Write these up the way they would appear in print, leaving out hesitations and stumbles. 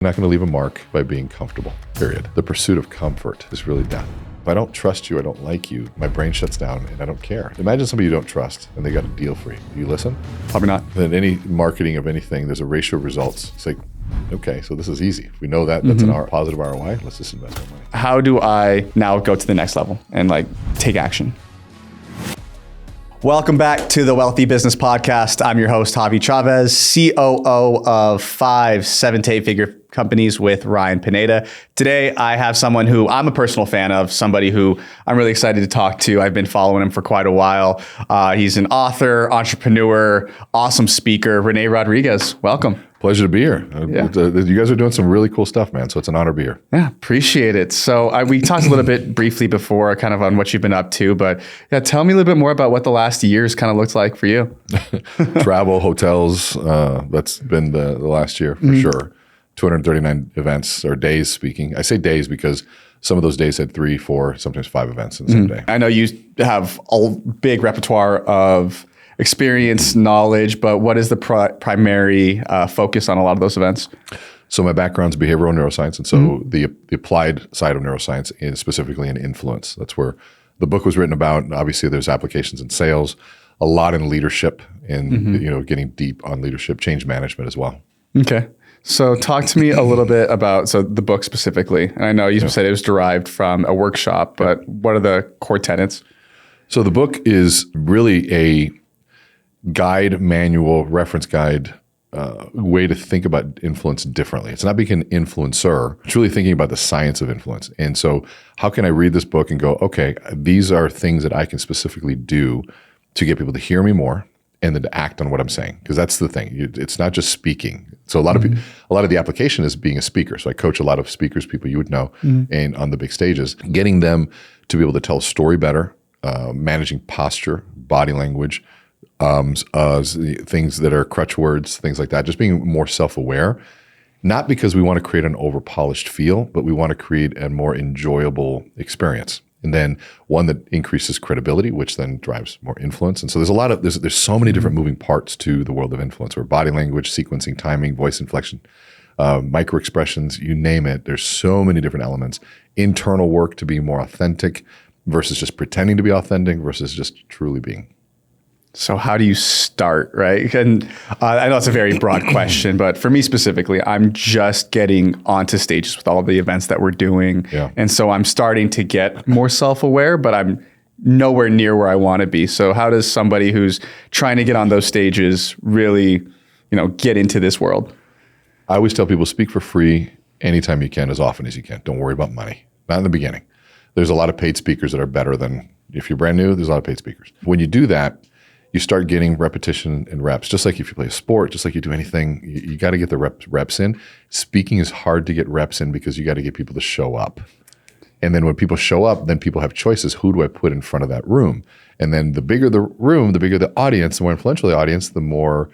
You're not going to leave a mark by being comfortable, period. The pursuit of comfort is really death. If I don't trust you, I don't like you, my brain shuts down and I don't care. Imagine somebody you don't trust and they got a deal for you. Do you listen? Probably not. In any marketing of anything, there's a ratio of results. It's like, okay, so this is easy. If we know that, that's an positive ROI, let's just invest our money. How do I now go to the next level and take action? Welcome back to the Wealthy Business Podcast. I'm your host, Javi Chavez, COO of 5 7 to 8 figure companies with Ryan Pineda. Today, I have someone who I'm a personal fan of, somebody who I'm really excited to talk to. I've been following him for quite a while. He's an author, entrepreneur, awesome speaker, Rene Rodriguez. Welcome. Pleasure to be here. You guys are doing some really cool stuff, man. So it's an honor to be here. Yeah, appreciate it. So we talked a little bit briefly before kind of on what you've been up to, but yeah, tell me a little bit more about what the last year's kind of looked like for you. Travel, hotels, that's been the last year for sure. 239 events or days speaking. I say days because some of those days had 3, 4, sometimes 5 events in the same day. I know you have a big repertoire of experience, knowledge, but what is the primary focus on a lot of those events? So my background's behavioral neuroscience, and so the applied side of neuroscience is specifically in influence. That's where the book was written about. Obviously, there's applications in sales, a lot in leadership, and getting deep on leadership, change management as well. Okay. So talk to me a little bit about the book specifically. And I know you said it was derived from a workshop, but what are the core tenets? So the book is really a guide, manual, reference guide, way to think about influence differently. It's not being an influencer. It's really thinking about the science of influence. And so how can I read this book and go, okay, these are things that I can specifically do to get people to hear me more and then to act on what I'm saying? Because that's the thing. It's not just speaking. So a lot of the application is being a speaker. So I coach a lot of speakers, people you would know, and on the big stages, getting them to be able to tell a story better, managing posture, body language, things that are crutch words, things like that, just being more self-aware, not because we want to create an over-polished feel, but we want to create a more enjoyable experience. And then one that increases credibility, which then drives more influence. And so there's so many different moving parts to the world of influence, where body language, sequencing, timing, voice inflection, micro expressions, you name it. There's so many different elements. Internal work to be more authentic versus just pretending to be authentic versus just truly being. So how do you start, right? And I know it's a very broad question, but for me specifically, I'm just getting onto stages with all of the events that we're doing. Yeah. And so I'm starting to get more self-aware, but I'm nowhere near where I want to be. So how does somebody who's trying to get on those stages really, get into this world? I always tell people, speak for free anytime you can, as often as you can. Don't worry about money. Not in the beginning. There's a lot of paid speakers that are better than, if you're brand new, there's a lot of paid speakers. When you do that, you start getting repetition and reps. Just like if you play a sport, just like you do anything, you got to get the reps in. Speaking is hard to get reps in because you got to get people to show up. And then when people show up, then people have choices. Who do I put in front of that room? And then the bigger the room, the bigger the audience, the more influential the audience, the more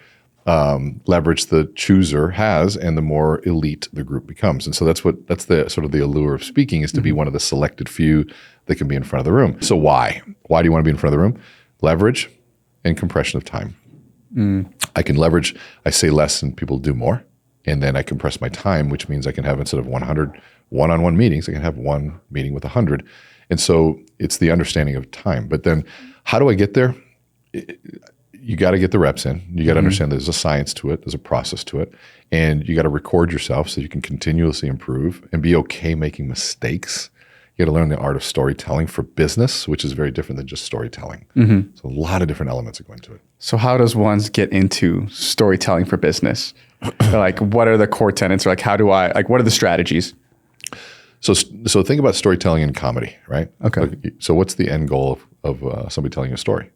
leverage the chooser has, and the more elite the group becomes. And so that's the sort of the allure of speaking, is to be one of the selected few that can be in front of the room. So why? Why do you want to be in front of the room? Leverage and compression of time. I can leverage, I say less and people do more. And then I compress my time, which means I can have, instead of 100 one-on-one meetings, I can have one meeting with 100. And so it's the understanding of time. But then how do I get there? You got to get the reps in. You got to understand there's a science to it. There's a process to it. And you got to record yourself so you can continuously improve and be okay making mistakes. You got to learn the art of storytelling for business, which is very different than just storytelling. So a lot of different elements are going to it. So how does one get into storytelling for business? What are the core tenets? Or what are the strategies? So think about storytelling in comedy, right? Okay. So what's the end goal of somebody telling a story?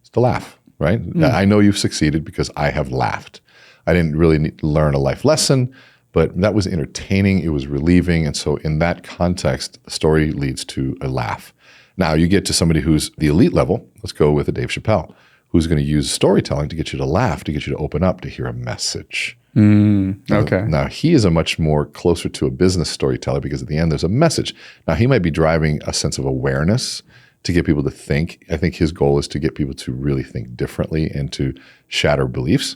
It's to laugh, right? I know you've succeeded because I have laughed. I didn't really learn a life lesson, but that was entertaining, it was relieving, and so in that context, the story leads to a laugh. Now you get to somebody who's the elite level, let's go with a Dave Chappelle, who's going to use storytelling to get you to laugh, to get you to open up, to hear a message. Okay. Now he is a much more closer to a business storyteller because at the end there's a message. Now he might be driving a sense of awareness to get people to think. I think his goal is to get people to really think differently and to shatter beliefs.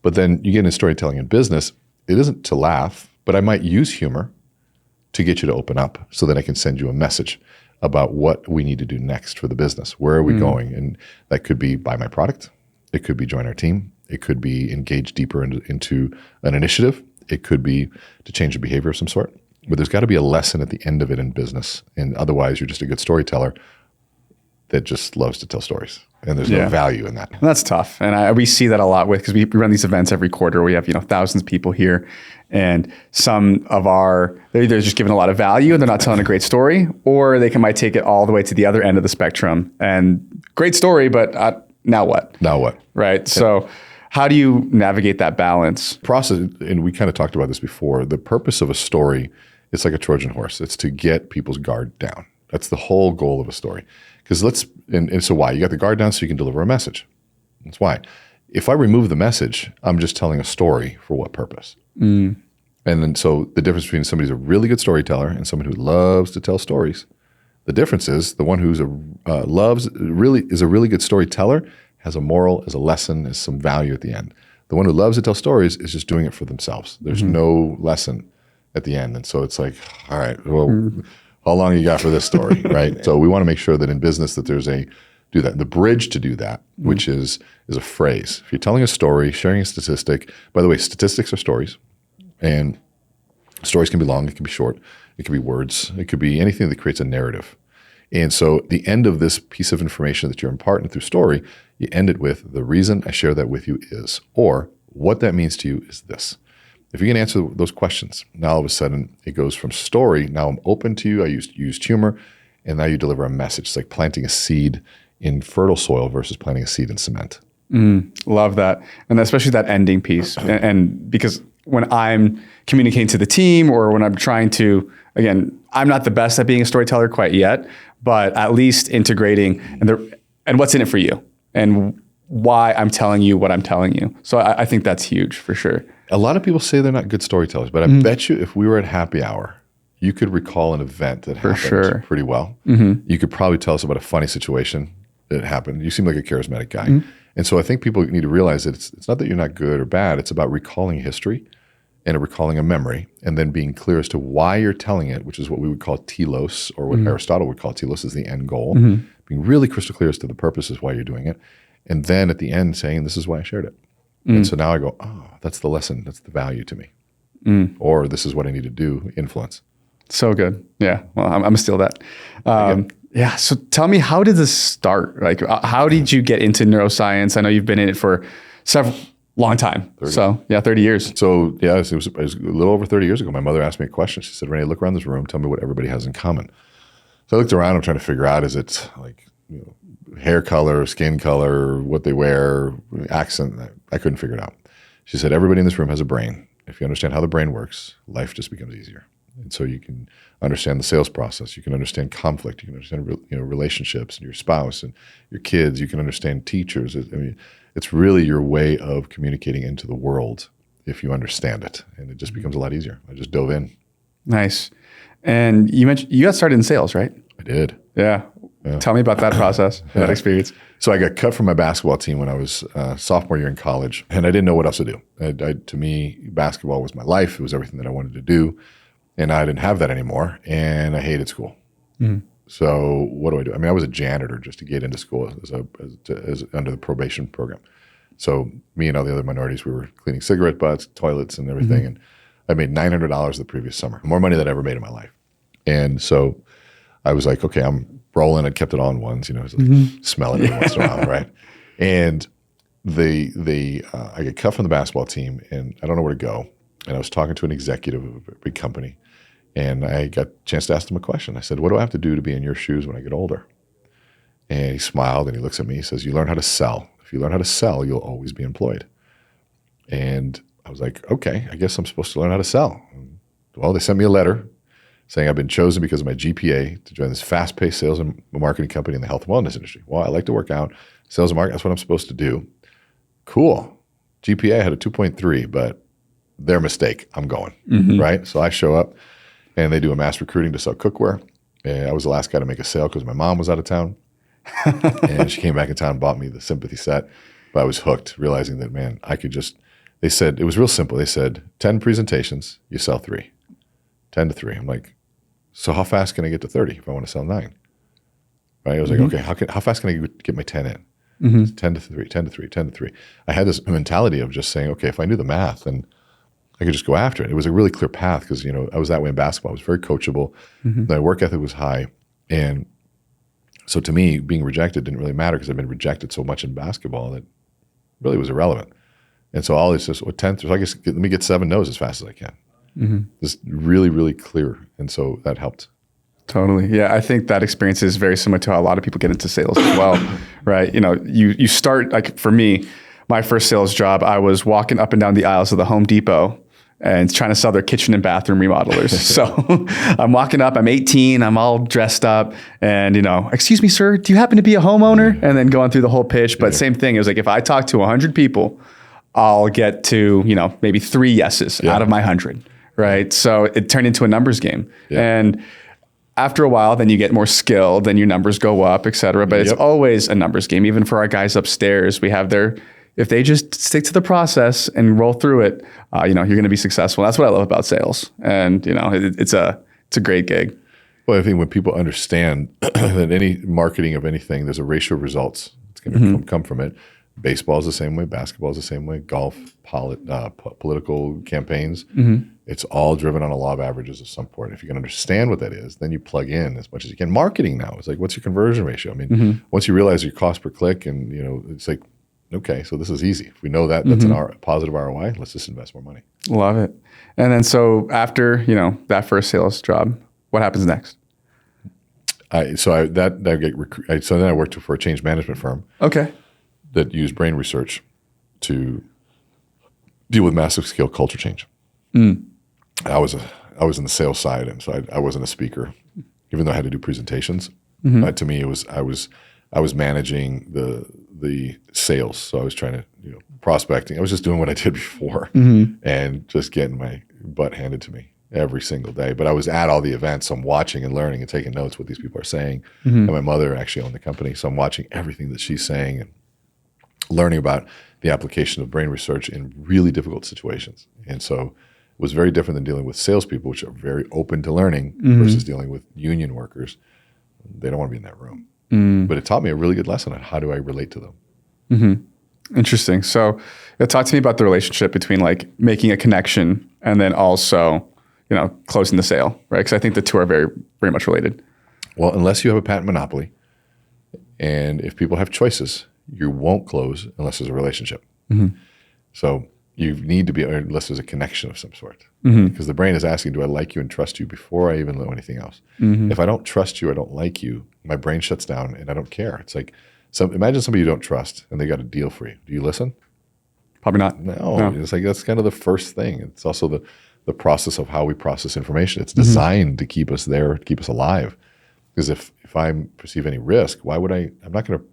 But then you get into storytelling in business, it isn't to laugh, But I might use humor to get you to open up so that I can send you a message about what we need to do next for the business. Where are we going? And that could be buy my product. It could be join our team. It could be engage deeper into an initiative. It could be to change a behavior of some sort. But there's got to be a lesson at the end of it in business. And otherwise, you're just a good storyteller that just loves to tell stories. And there's no value in that. That's tough. And we see that a lot because we run these events every quarter. We have, thousands of people here. And some of they're either just giving a lot of value and they're not telling a great story, or they might take it all the way to the other end of the spectrum. And great story, but now what? Now what? Right. Yeah. So how do you navigate that balance? Process, and we kind of talked about this before, the purpose of a story, it's like a Trojan horse. It's to get people's guard down. That's the whole goal of a story. Because and so why? You got the guard down so you can deliver a message. That's why. If I remove the message, I'm just telling a story for what purpose? And then so the difference between somebody who's a really good storyteller and someone who loves to tell stories, the difference is the one who's is a really good storyteller has a moral, has a lesson, has some value at the end. The one who loves to tell stories is just doing it for themselves. There's no lesson at the end. And so it's like, all right, well, how long you got for this story, right? So we want to make sure that in business that there's do that. The bridge to do that, which is a phrase. If you're telling a story, sharing a statistic, by the way, statistics are stories, and stories can be long, it can be short, it could be words, it could be anything that creates a narrative. And so the end of this piece of information that you're imparting through story, you end it with, the reason I share that with you is, or what that means to you is this. If you can answer those questions, now all of a sudden it goes from story, now I'm open to you, I used humor, and now you deliver a message. It's like planting a seed in fertile soil versus planting a seed in cement. Love that. And especially that ending piece. And because when I'm communicating to the team or when I'm trying to, again, I'm not the best at being a storyteller quite yet, but at least integrating and what's in it for you and why I'm telling you what I'm telling you. So I think that's huge for sure. A lot of people say they're not good storytellers, but I bet you if we were at happy hour, you could recall an event that happened pretty well. You could probably tell us about a funny situation that happened. You seem like a charismatic guy. And so I think people need to realize that it's not that you're not good or bad. It's about recalling history and recalling a memory and then being clear as to why you're telling it, which is what we would call telos, or what Aristotle would call telos is the end goal. Being really crystal clear as to the purposes why you're doing it. And then at the end saying, this is why I shared it. And so now I go, oh, that's the lesson. That's the value to me. Or this is what I need to do, influence. So good. Yeah. Well, I'm going to steal that. Yeah. So tell me, how did this start? Like, how did you get into neuroscience? I know you've been in it for long time. 30. So yeah, 30 years. So yeah, it was a little over 30 years ago. My mother asked me a question. She said, Rene, look around this room. Tell me what everybody has in common. So I looked around. I'm trying to figure out, is it like, hair color, skin color, what they wear, accent? I couldn't figure it out. She said, everybody in this room has a brain. If you understand how the brain works, life just becomes easier. And so you can understand the sales process. You can understand conflict. You can understand relationships and your spouse and your kids. You can understand teachers. I mean, it's really your way of communicating into the world if you understand it. And it just becomes a lot easier. I just dove in. Nice. And you mentioned you got started in sales, right? I did. Yeah. Tell me about that process, that experience. So I got cut from my basketball team when I was sophomore year in college, and I didn't know what else to do. To me, basketball was my life. It was everything that I wanted to do, and I didn't have that anymore, and I hated school. So what do? I mean, I was a janitor just to get into school as under the probation program. So me and all the other minorities, we were cleaning cigarette butts, toilets, and everything, and I made $900 the previous summer, more money than I ever made in my life. And so I was like, okay, I'm rolling. I kept it on ones, smell it every once in a while, right? And I get cut from the basketball team, and I don't know where to go. And I was talking to an executive of a big company, and I got a chance to ask him a question. I said, what do I have to do to be in your shoes when I get older? And he smiled, and he looks at me. He says, you learn how to sell. If you learn how to sell, you'll always be employed. And I was like, okay, I guess I'm supposed to learn how to sell. Well, they sent me a letter saying I've been chosen because of my GPA to join this fast-paced sales and marketing company in the health and wellness industry. Well, I like to work out. Sales and marketing, that's what I'm supposed to do. Cool. GPA, I had a 2.3, but their mistake. I'm going, right? So I show up, and they do a mass recruiting to sell cookware. And I was the last guy to make a sale because my mom was out of town. And she came back in town and bought me the sympathy set. But I was hooked, realizing that, man, they they said, it was real simple. They said 10 presentations, you sell 3, 10 to 3. I'm like, so how fast can I get to 30 if I want to sell 9? Right? I was like, okay, how fast can I get my 10 in? 10 to 3, 10 to 3, 10 to 3. I had this mentality of just saying, okay, if I knew the math, then I could just go after it. It was a really clear path because, you know, I was that way in basketball. I was very coachable. My work ethic was high. And so to me, being rejected didn't really matter because I've been rejected so much in basketball that really was irrelevant. And so all this just, 10th, so I guess let me get 7 no's as fast as I can. Just really, really clear. And so that helped. Totally. Yeah. I think that experience is very similar to how a lot of people get into sales as well, right? You know, you start, like for me, my first sales job, I was walking up and down the aisles of the Home Depot and trying to sell their kitchen and bathroom remodelers. So I'm walking up, I'm 18, I'm all dressed up and, you know, excuse me, sir, do you happen to be a homeowner? And then going through the whole pitch. But same thing, it was like, if I talk to 100 people, I'll get to, you know, maybe 3 yeses out of my 100, right? So it turned into a numbers game. And after a while, then you get more skilled, then your numbers go up, et cetera. But it's always a numbers game. Even for our guys upstairs, we have if they just stick to the process and roll through it, you know, you're going to be successful. That's what I love about sales. And, you know, it's a great gig. Well, I think when people understand that any marketing of anything, there's a ratio of results. It's going to come from it. Baseball is the same way. Basketball is the same way. Golf, political campaigns. It's all driven on a law of averages of some point. If you can understand what that is, then you plug in as much as you can. Marketing now is like, what's your conversion ratio? I mean, once you realize your cost per click and, you know, it's like, okay, so this is easy. If we know that that's an positive ROI, let's just invest more money. Love it. And then so after, you know, that first sales job, what happens next? So then I worked for a change management firm. Okay. That used brain research to deal with massive scale culture change. I was in the sales side, and so I wasn't a speaker, even though I had to do presentations. To me, I was managing the sales, so I was trying to, you know, prospecting. I was just doing what I did before, and just getting my butt handed to me every single day. But I was at all the events, so I'm watching and learning and taking notes what these people are saying. And my mother actually owned the company, so I'm watching everything that she's saying and learning about the application of brain research in really difficult situations. And so it was very different than dealing with salespeople, which are very open to learning, versus dealing with union workers. They don't want to be in that room. But it taught me a really good lesson on how do I relate to them. Interesting. So talk to me about the relationship between like making a connection and then also, you know, closing the sale, right? Because I think the two are very, very much related. Well, unless you have a patent monopoly, and if people have choices, you won't close unless there's a relationship. So you need to be, unless there's a connection of some sort. Because the brain is asking, do I like you and trust you before I even know anything else? If I don't trust you, I don't like you, my brain shuts down and I don't care. It's like, so imagine somebody you don't trust and they got a deal for you. Do you listen? Probably not. No. It's like, that's kind of the first thing. It's also the process of how we process information. It's designed to keep us there, to keep us alive. Because if I perceive any risk, why would I'm not going to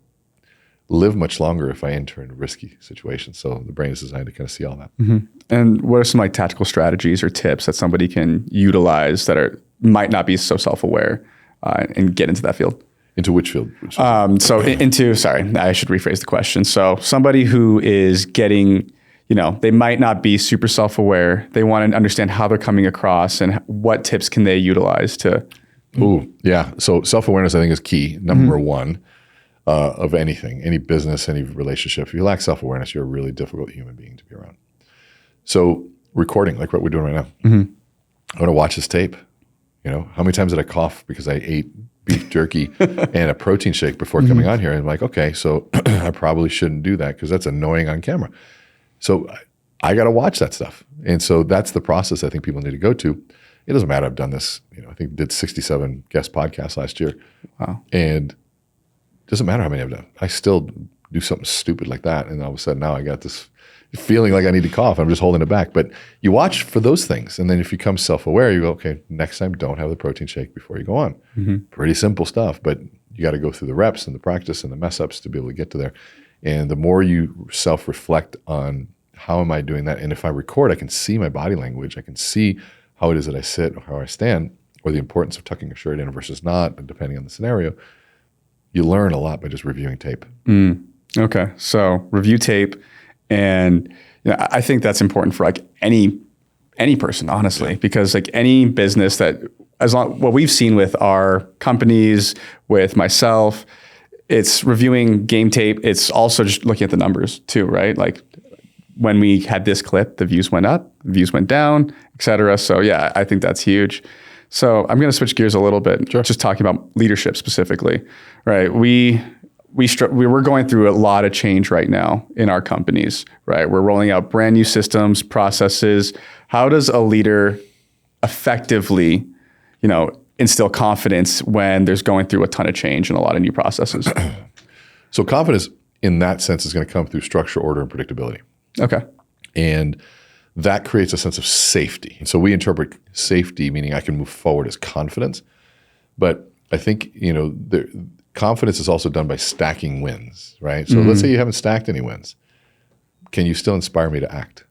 live much longer if I enter into risky situations. So the brain is designed to kind of see all that. And what are some like tactical strategies or tips that somebody can utilize that might not be so self-aware and get into that field? Into which field? Sorry, I should rephrase the question. So somebody who is getting, you know, they might not be super self-aware. They want to understand how they're coming across and what tips can they utilize to. So self-awareness, I think, is key. Number one. Of anything, any business, any relationship. If you lack self-awareness, you're a really difficult human being to be around. So recording, like what we're doing right now, I want to watch this tape. You know, how many times did I cough because I ate beef jerky and a protein shake before coming on here? And I'm like, okay, so I probably shouldn't do that because that's annoying on camera. So I got to watch that stuff. And so that's the process I think people need to go to. It doesn't matter. I've done this, you know, I think did 67 guest podcasts last year. Wow. And doesn't matter how many I've done. I still do something stupid like that. And all of a sudden now I got this feeling like I need to cough. I'm just holding it back. But you watch for those things. And then if you become self-aware, you go, okay, next time don't have the protein shake before you go on. Pretty simple stuff, but you got to go through the reps and the practice and the mess ups to be able to get to there. And the more you self-reflect on how am I doing that? And if I record, I can see my body language. I can see how it is that I sit or how I stand, or the importance of tucking a shirt in versus not, depending on the scenario. You learn a lot by just reviewing tape. Okay. So review tape and, I think that's important for like any person, honestly, because like any business that what we've seen with our companies, with myself, it's reviewing game tape. It's also just looking at the numbers too, right? Like when we had this clip, the views went up, the views went down, et cetera. So yeah, I think that's huge. So I'm going to switch gears a little bit, just talking about leadership specifically, right? We're going through a lot of change right now in our companies, right? We're rolling out brand new systems, processes. How does a leader effectively, instill confidence when there's going through a ton of change and a lot of new processes? So confidence in that sense is going to come through structure, order, and predictability. Okay. And that creates a sense of safety. And so we interpret safety, meaning I can move forward, as confidence. But I think, confidence is also done by stacking wins, right? So let's say you haven't stacked any wins. Can you still inspire me to act?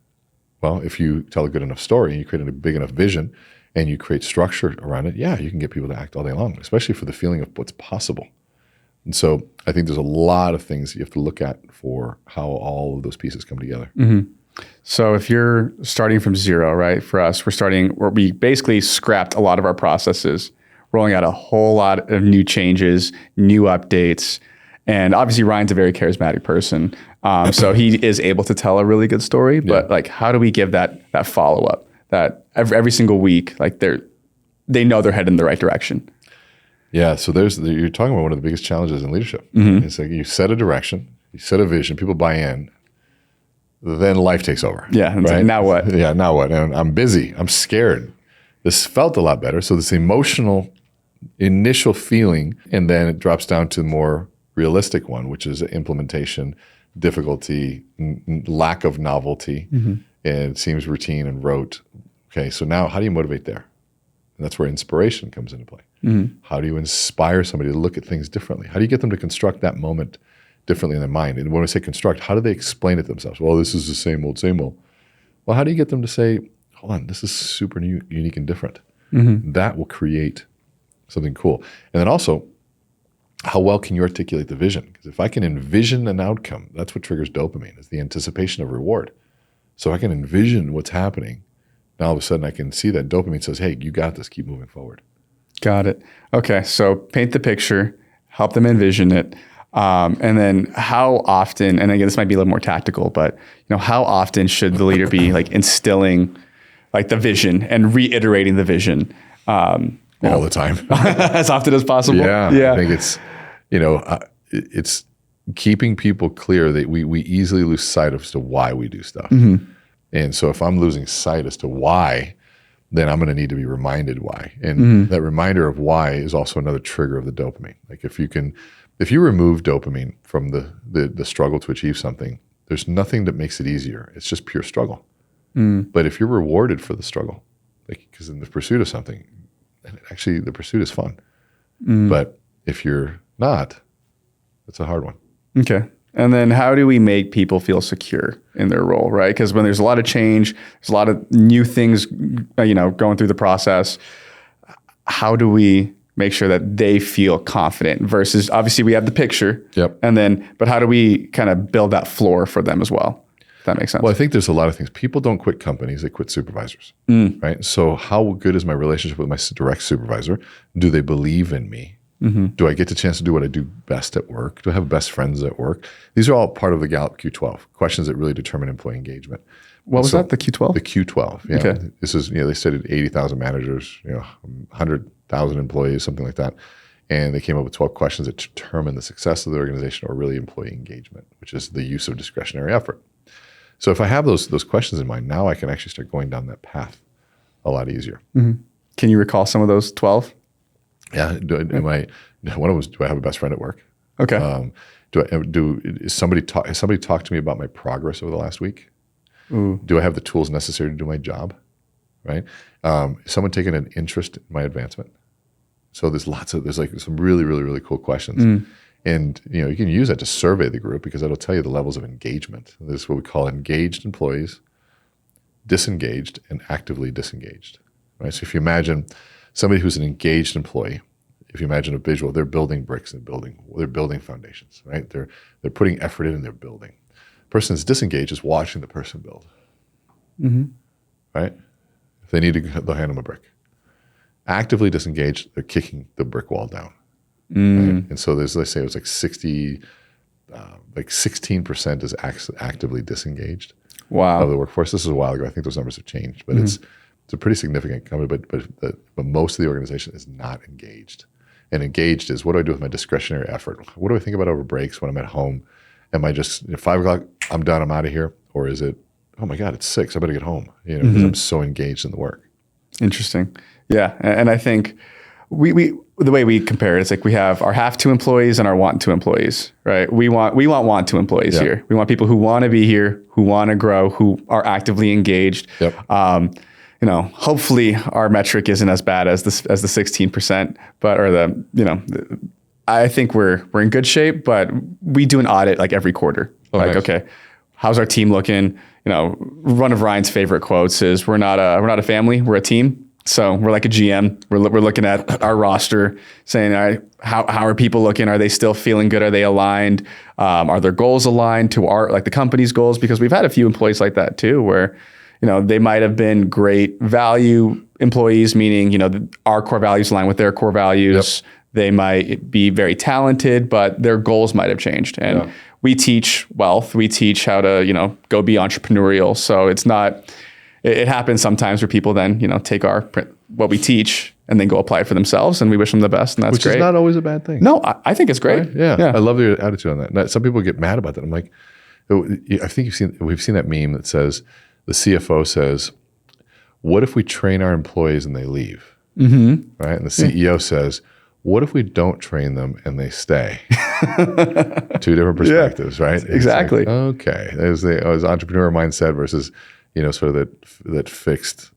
Well, if you tell a good enough story and you create a big enough vision and you create structure around it, yeah, you can get people to act all day long, especially for the feeling of what's possible. And so I think there's a lot of things you have to look at for how all of those pieces come together. Mm-hmm. So if you're starting from zero, right? For us, we basically scrapped a lot of our processes, rolling out a whole lot of new changes, new updates. And obviously Ryan's a very charismatic person. So he is able to tell a really good story, but like, how do we give that follow-up that every single week, like they know they're heading in the right direction? Yeah. So you're talking about one of the biggest challenges in leadership. Mm-hmm. It's like you set a direction, you set a vision, people buy in, then life takes over. Yeah. Right? Like, now what? Yeah. Now what? And I'm busy. I'm scared. This felt a lot better. So this emotional initial feeling, and then it drops down to the more realistic one, which is implementation, difficulty, lack of novelty, and it seems routine and rote. Okay. So now how do you motivate there? And that's where inspiration comes into play. Mm-hmm. How do you inspire somebody to look at things differently? How do you get them to construct that moment differently in their mind? And when I say construct, how do they explain it to themselves? Well, this is the same old, same old. Well, how do you get them to say, hold on, this is super new, unique and different? Mm-hmm. That will create something cool. And then also, how well can you articulate the vision? Because if I can envision an outcome, that's what triggers dopamine, is the anticipation of reward. So I can envision what's happening. Now all of a sudden I can see that dopamine says, hey, you got this, keep moving forward. Got it. Okay, so paint the picture, help them envision it. And then how often, and again, this might be a little more tactical, but how often should the leader be like instilling like the vision and reiterating the vision? All the time. As often as possible. Yeah. I think it's, it's keeping people clear that we easily lose sight as to why we do stuff. Mm-hmm. And so if I'm losing sight as to why, then I'm going to need to be reminded why. And that reminder of why is also another trigger of the dopamine. Like if you remove dopamine from the struggle to achieve something, there's nothing that makes it easier. It's just pure struggle. But if you're rewarded for the struggle, like because in the pursuit of something, and actually the pursuit is fun. But if you're not, it's a hard one. Okay. And then how do we make people feel secure in their role, right? Because when there's a lot of change, there's a lot of new things, going through the process. How do we make sure that they feel confident versus obviously we have the picture. Yep. But how do we kind of build that floor for them as well? If that makes sense. Well, I think there's a lot of things. People don't quit companies, they quit supervisors, right? So how good is my relationship with my direct supervisor? Do they believe in me? Mm-hmm. Do I get the chance to do what I do best at work? Do I have best friends at work? These are all part of the Gallup Q12, questions that really determine employee engagement. What was that, the Q12? The Q12, yeah. Okay. This is, they studied 80,000 managers, 100,000 employees, something like that. And they came up with 12 questions that determine the success of the organization, or really employee engagement, which is the use of discretionary effort. So if I have those questions in mind, now I can actually start going down that path a lot easier. Mm-hmm. Can you recall some of those 12? Yeah. One of them was, do I have a best friend at work? Okay. Has somebody talked to me about my progress over the last week? Ooh. Do I have the tools necessary to do my job? Right. Is someone taking an interest in my advancement? So there's like some really, really, really cool questions. And you can use that to survey the group, because that'll tell you the levels of engagement. This is what we call engaged employees, disengaged, and actively disengaged. Right. So if you imagine somebody who's an engaged employee, if you imagine a visual, they're building bricks and they're building foundations, right? They're putting effort in and they're building. person that's disengaged is watching the person build. Right? If they need to, they'll hand them a brick. Actively disengaged, they're kicking the brick wall down. Right? And so let's say it was like 16% is actively disengaged. Wow. Of the workforce. This is a while ago. I think those numbers have changed, but it's a pretty significant company. But most of the organization is not engaged. And engaged is, what do I do with my discretionary effort? What do I think about over breaks when I'm at home? Am I just at 5 o'clock? I'm done. I'm out of here. Or is it, oh my God, it's 6. I better get home. Because I'm so engaged in the work. Interesting. Yeah, and I think we the way we compare it, it's like we have our have to employees and our want to employees, right? We want to employees here. We want people who want to be here, who want to grow, who are actively engaged. Yep. Hopefully our metric isn't as bad as the 16%, I think we're in good shape, but we do an audit like every quarter. Nice. Okay, how's our team looking? One of Ryan's favorite quotes is, "We're not a family, we're a team." So we're like a GM. We're looking at our roster, saying, all right, how are people looking? Are they still feeling good? Are they aligned? Are their goals aligned to the company's goals? Because we've had a few employees like that too, where they might have been great value employees, meaning our core values align with their core values. Yep. They might be very talented, but their goals might have changed. And we teach wealth. We teach how to go be entrepreneurial. So it's not. It happens sometimes where people then, take what we teach and then go apply it for themselves, and we wish them the best, and that's great. Which is not always a bad thing. No, I think it's great. Right? Yeah, I love your attitude on that. Now, some people get mad about that. I'm like, I think we've seen that meme that says, the CFO says, "What if we train our employees and they leave?" Right, and the CEO says, "What if we don't train them and they stay?" Two different perspectives, right? Exactly. Like, okay, there's the entrepreneur mindset versus sort of that fixed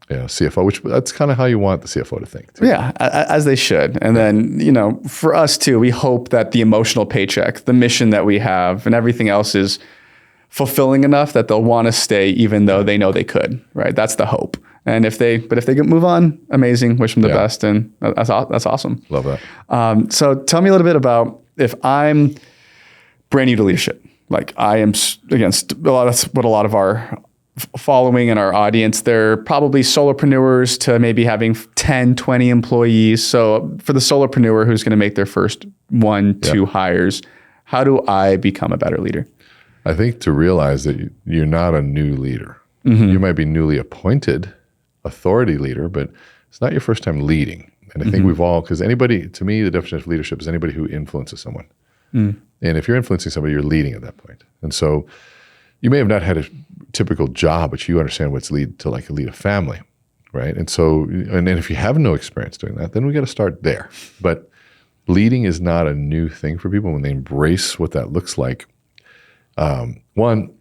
CFO, which that's kind of how you want the CFO to think too. Yeah, as they should. And then, for us too, we hope that the emotional paycheck, the mission that we have, and everything else is fulfilling enough that they'll want to stay even though they know they could, right? That's the hope. And if they move on, amazing, wish them the best. And that's awesome. Love that. So tell me a little bit about, if I'm brand new to leadership, like I am, against a lot of our following and our audience, they're probably solopreneurs to maybe having 10, 20 employees. So for the solopreneur who's going to make their first 1-2 hires, how do I become a better leader? I think to realize that you're not a new leader. You might be newly appointed authority leader, but it's not your first time leading. And I think we've all, because anybody, to me, the definition of leadership is anybody who influences someone. And if you're influencing somebody, you're leading at that point. And so you may have not had a typical job, but you understand what's lead a family, right? And so, and then if you have no experience doing that, then we got to start there. But leading is not a new thing for people when they embrace what that looks like. One,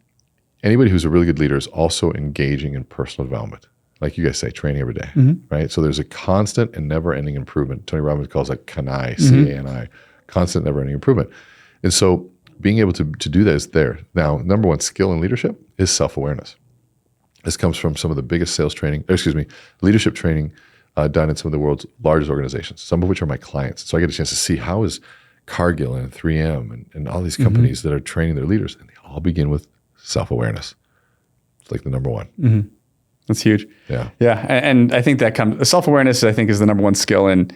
anybody who's a really good leader is also engaging in personal development. Like you guys say, training every day, right? So there's a constant and never-ending improvement. Tony Robbins calls that CANI, C-A-N-I, constant, never-ending improvement. And so being able to do that is there. Now, number one skill in leadership is self-awareness. This comes from some of the biggest leadership training done in some of the world's largest organizations, some of which are my clients. So I get a chance to see how is Cargill and 3M and all these companies that are training their leaders, and they all begin with self-awareness. It's like the number one. That's huge. Yeah. Yeah. And I think that self-awareness, I think, is the number one skill in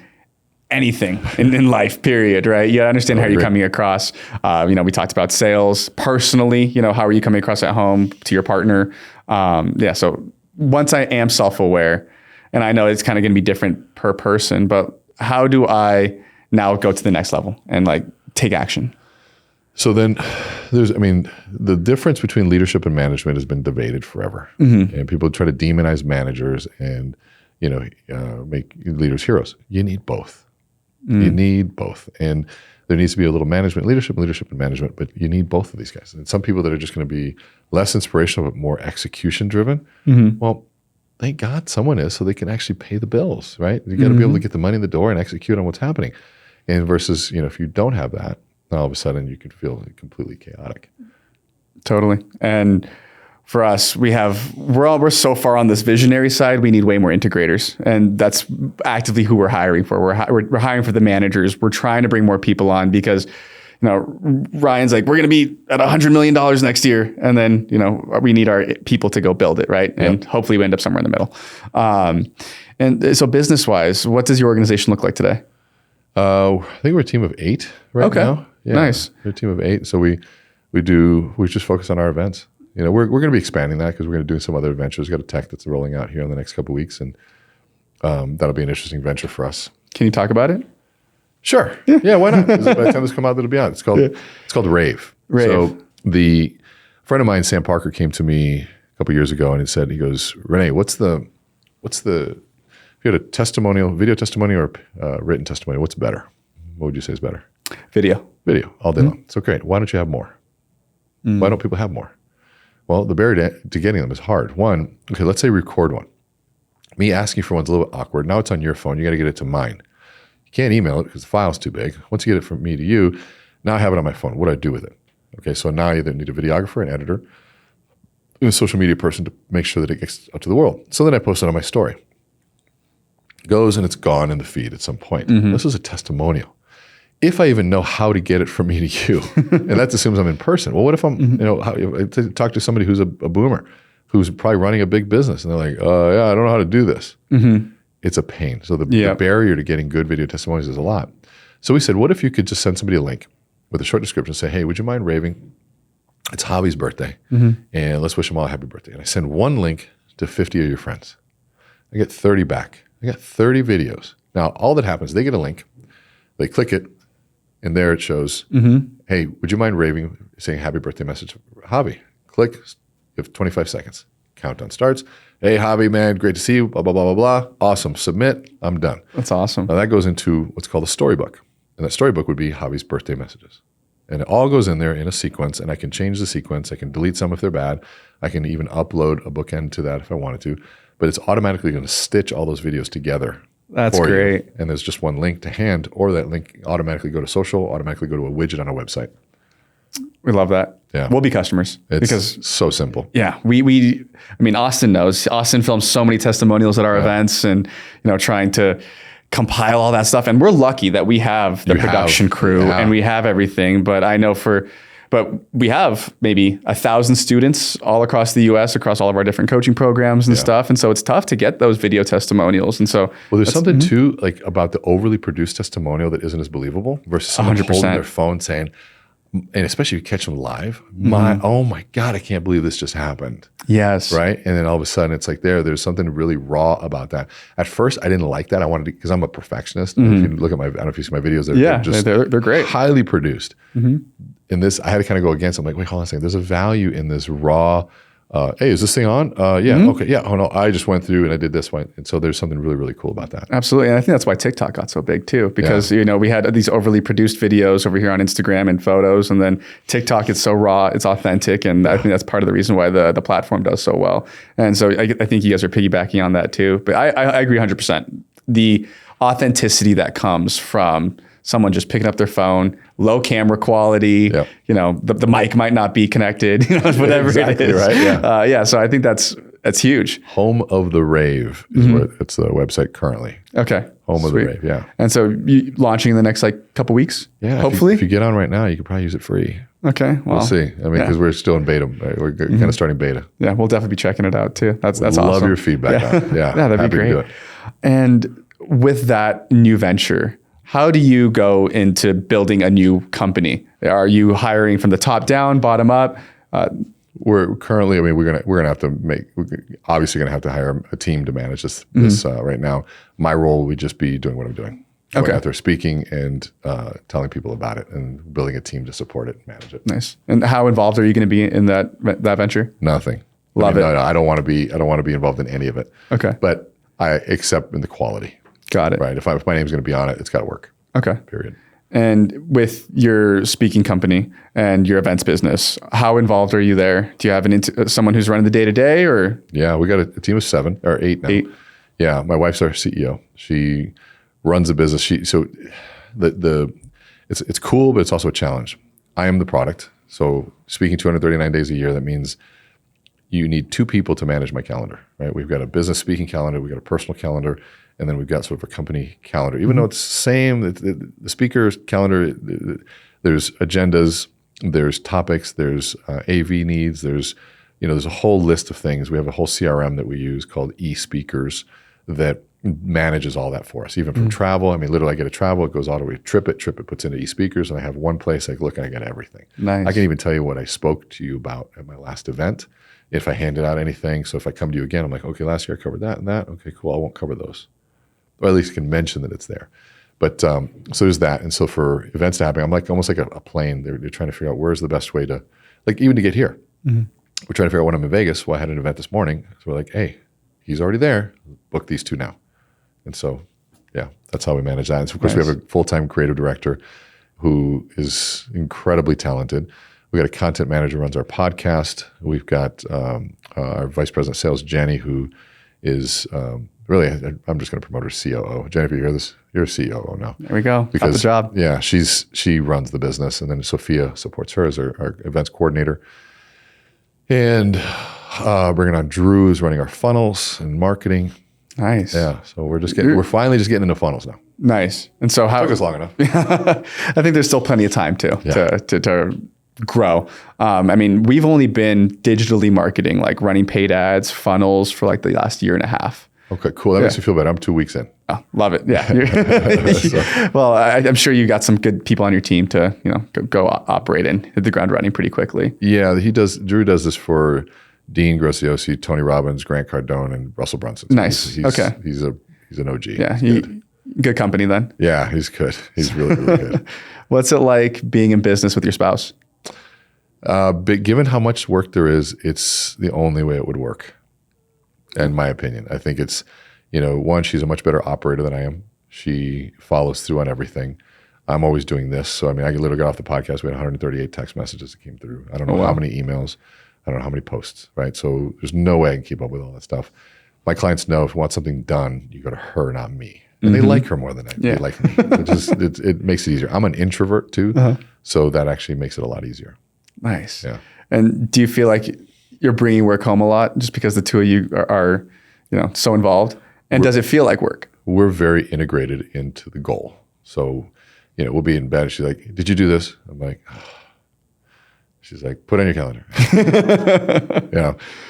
anything in life, period, right? You understand how you're coming across. We talked about sales personally, how are you coming across at home to your partner? So once I am self-aware, and I know it's kind of going to be different per person, but how do I now go to the next level and take action? So then the difference between leadership and management has been debated forever. And people try to demonize managers and, make leaders heroes. You need both. You need both. And there needs to be a little leadership and management, but you need both of these guys. And some people that are just going to be less inspirational, but more execution driven. Well, thank God someone is, so they can actually pay the bills, right? You got to be able to get the money in the door and execute on what's happening. And versus, if you don't have that, all of a sudden you can feel completely chaotic. Totally. And for us, we're so far on this visionary side, we need way more integrators. And that's actively who we're hiring for. We're hiring for the managers. We're trying to bring more people on because, Ryan's like, we're going to be at $100 million next year. And then, we need our people to go build it. Right. And hopefully we end up somewhere in the middle. And so business wise, what does your organization look like today? I think we're a team of 8 right now. Yeah, nice. We're a team of 8. So we just focus on our events. We're going to be expanding that because we're going to do some other adventures. We've got a tech that's rolling out here in the next couple of weeks. And that'll be an interesting venture for us. Can you talk about it? Sure. Yeah, why not? 'Cause by the time this come out, it'll be on. It's called Rave. So the friend of mine, Sam Parker, came to me a couple years ago and he goes, Rene, what's the if you had a testimonial, video testimonial or written testimonial, what's better? What would you say is better? Video all day long. So great. Why don't you have more? Why don't people have more? Well, the barrier to getting them is hard. One, okay, let's say record one. Me asking for one's a little bit awkward. Now it's on your phone. You got to get it to mine. You can't email it because the file's too big. Once you get it from me to you, now I have it on my phone. What do I do with it? Okay, so now you either need a videographer, an editor, and a social media person to make sure that it gets out to the world. So then I post it on my story. It goes and it's gone in the feed at some point. This is a testimonial. If I even know how to get it from me to you, and that assumes I'm in person. Well, what if I'm, I talk to somebody who's a boomer, who's probably running a big business, and they're like, I don't know how to do this. It's a pain. So the barrier to getting good video testimonials is a lot. So we said, what if you could just send somebody a link with a short description, say, hey, would you mind raving? It's Javi's birthday, and let's wish him all a happy birthday. And I send one link to 50 of your friends. I get 30 back. I got 30 videos. Now, all that happens, they get a link, they click it, and there it shows, hey, would you mind raving, saying happy birthday message, Javi? Click, you have 25 seconds. Countdown starts. Hey, Javi, man, great to see you, blah, blah, blah, blah, blah. Awesome, submit, I'm done. That's awesome. Now that goes into what's called a storybook. And that storybook would be Javi's birthday messages. And it all goes in there in a sequence, and I can change the sequence. I can delete some if they're bad. I can even upload a bookend to that if I wanted to. But it's automatically going to stitch all those videos together. That's great. And there's just one link to hand, or that link automatically go to social, automatically go to a widget on a website. We love that. Yeah. We'll be customers. It's so simple. Yeah. Austin knows. Austin films so many testimonials at our events and, trying to compile all that stuff. And we're lucky that we have the production crew and we have everything. But I know but we have maybe 1,000 students all across the US, across all of our different coaching programs and stuff. And so it's tough to get those video testimonials. And so, well, there's something too, like about the overly produced testimonial that isn't as believable versus someone 100%. holding their phone saying, and especially if you catch them live, oh my God, I can't believe this just happened. Yes. Right. And then all of a sudden it's like there's something really raw about that. At first I didn't like that. I wanted to, because I'm a perfectionist. If you look at I don't know if you see my videos, they're great. Highly produced. In this, I had to kind of go against. I'm like, wait, hold on a second. There's a value in this raw. Hey, is this thing on? Yeah. Okay. Yeah. Oh no, I just went through and I did this one. And so there's something really, really cool about that. Absolutely. And I think that's why TikTok got so big too, because, we had these overly produced videos over here on Instagram and photos, and then TikTok, it's so raw, it's authentic. And I think that's part of the reason why the platform does so well. And so I think you guys are piggybacking on that too. But I agree 100%. The authenticity that comes from someone just picking up their phone, low camera quality, the mic might not be connected, whatever it is. Right? Yeah. So I think that's huge. Home of the Rave is what it's the website currently. Okay. Home of the Rave. Yeah. And so you launching in the next couple weeks? Yeah. Hopefully. If you get on right now, you could probably use it free. Okay. Well, we'll see. I mean, because we're still in beta. Right? We're kind of starting beta. Yeah. We'll definitely be checking it out too. That's awesome. Love your feedback on it. Yeah. That'd be great. And with that new venture, how do you go into building a new company? Are you hiring from the top down, bottom up? We're currently, we're gonna have to obviously gonna have to hire a team to manage this right now. My role would just be doing what I'm doing. Going out there speaking and telling people about it and building a team to support it and manage it. Nice. And how involved are you going to be in that venture? Nothing. Love it. No, I don't want to be involved in any of it. Okay. But except in the quality. Got it. Right. If my name's going to be on it, it's got to work. Okay. Period. And with your speaking company and your events business, how involved are you there? Do you have someone who's running the day to day, or? Yeah, we got a team of 7 or 8 now. 8. Yeah, my wife's our CEO. She runs the business. It's cool, but it's also a challenge. I am the product. So speaking 239 days a year, that means you need 2 people to manage my calendar, right? We've got a business speaking calendar, we've got a personal calendar, and then we've got sort of a company calendar. Even though it's the same, the speaker's calendar, there's agendas, there's topics, there's AV needs, there's a whole list of things. We have a whole CRM that we use called eSpeakers that manages all that for us, even from travel. I mean, literally I get a travel, it goes all the way to Trip It puts into eSpeakers, and I have one place I look and I get everything. Nice. I can even tell you what I spoke to you about at my last event, if I handed out anything. So if I come to you again, I'm like, okay, last year I covered that and that. Okay, cool, I won't cover those. Or at least can mention that it's there. But so there's that. And so for events to happen, I'm like almost like a plane. They're trying to figure out where's the best way to, like even to get here. We're trying to figure out when I'm in Vegas. Well, I had an event this morning. So we're like, hey, he's already there. Book these 2 now. And so, yeah, that's how we manage that. And so of course, we have a full-time creative director who is incredibly talented. We got a content manager who runs our podcast. We've got our vice president of sales, Jenny, who is really, I'm just going to promote her COO. Jenny, if you hear this, you're a COO now. There we go. Got the job. Yeah, she runs the business. And then Sophia supports her as our events coordinator. And bringing on Drew, who's running our funnels and marketing. Nice. Yeah. So we're finally just getting into funnels now. Nice. And so how took us long enough. I think there's still plenty of time to grow. I mean, we've only been digitally marketing, like running paid ads, funnels for like the last year and a half. Okay, cool. That makes me feel better. I'm 2 weeks in. Oh, love it. Yeah. Well, I'm sure you got some good people on your team to, go operate and hit the ground running pretty quickly. Yeah, Drew does this for Dean Graciosi, Tony Robbins, Grant Cardone, and Russell Brunson. Nice. Okay. He's an OG. Yeah. Good company then. Yeah, he's good. He's really, really good. What's it like being in business with your spouse? But given how much work there is, it's the only way it would work, in my opinion. I think it's, one, she's a much better operator than I am. She follows through on everything. I'm always doing this. So, I mean, I literally got off the podcast. We had 138 text messages that came through. I don't know how many emails. I don't know how many posts, right? So there's no way I can keep up with all that stuff. My clients know if you want something done, you go to her, not me. And they like her more than they like me. It makes it easier. I'm an introvert too. So that actually makes it a lot easier. Nice. Yeah. And do you feel like you're bringing work home a lot just because the two of you are so involved? And does it feel like work? We're very integrated into the goal. So, we'll be in bed and she's like, did you do this? I'm like, oh. She's like, put on your calendar.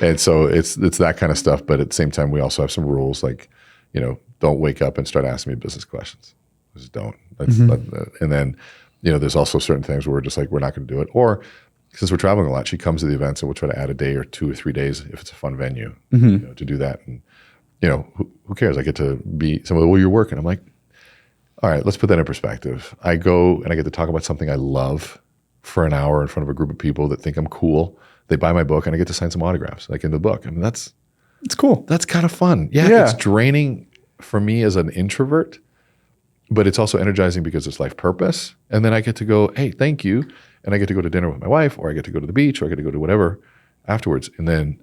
And so it's that kind of stuff. But at the same time, we also have some rules like, don't wake up and start asking me business questions. Just don't. And then, there's also certain things where we're just like, we're not going to do it. Or since we're traveling a lot, she comes to the events and we'll try to add a day or 2 or 3 days if it's a fun venue, to do that. And, who cares? I get to be someone, well, you're working. I'm like, all right, let's put that in perspective. I go and I get to talk about something I love for an hour in front of a group of people that think I'm cool. They buy my book and I get to sign some autographs like in the book. I mean, it's cool. That's kind of fun. Yeah. It's draining for me as an introvert, but it's also energizing because it's life purpose. And then I get to go, hey, thank you. And I get to go to dinner with my wife, or I get to go to the beach, or I get to go to whatever afterwards. And then,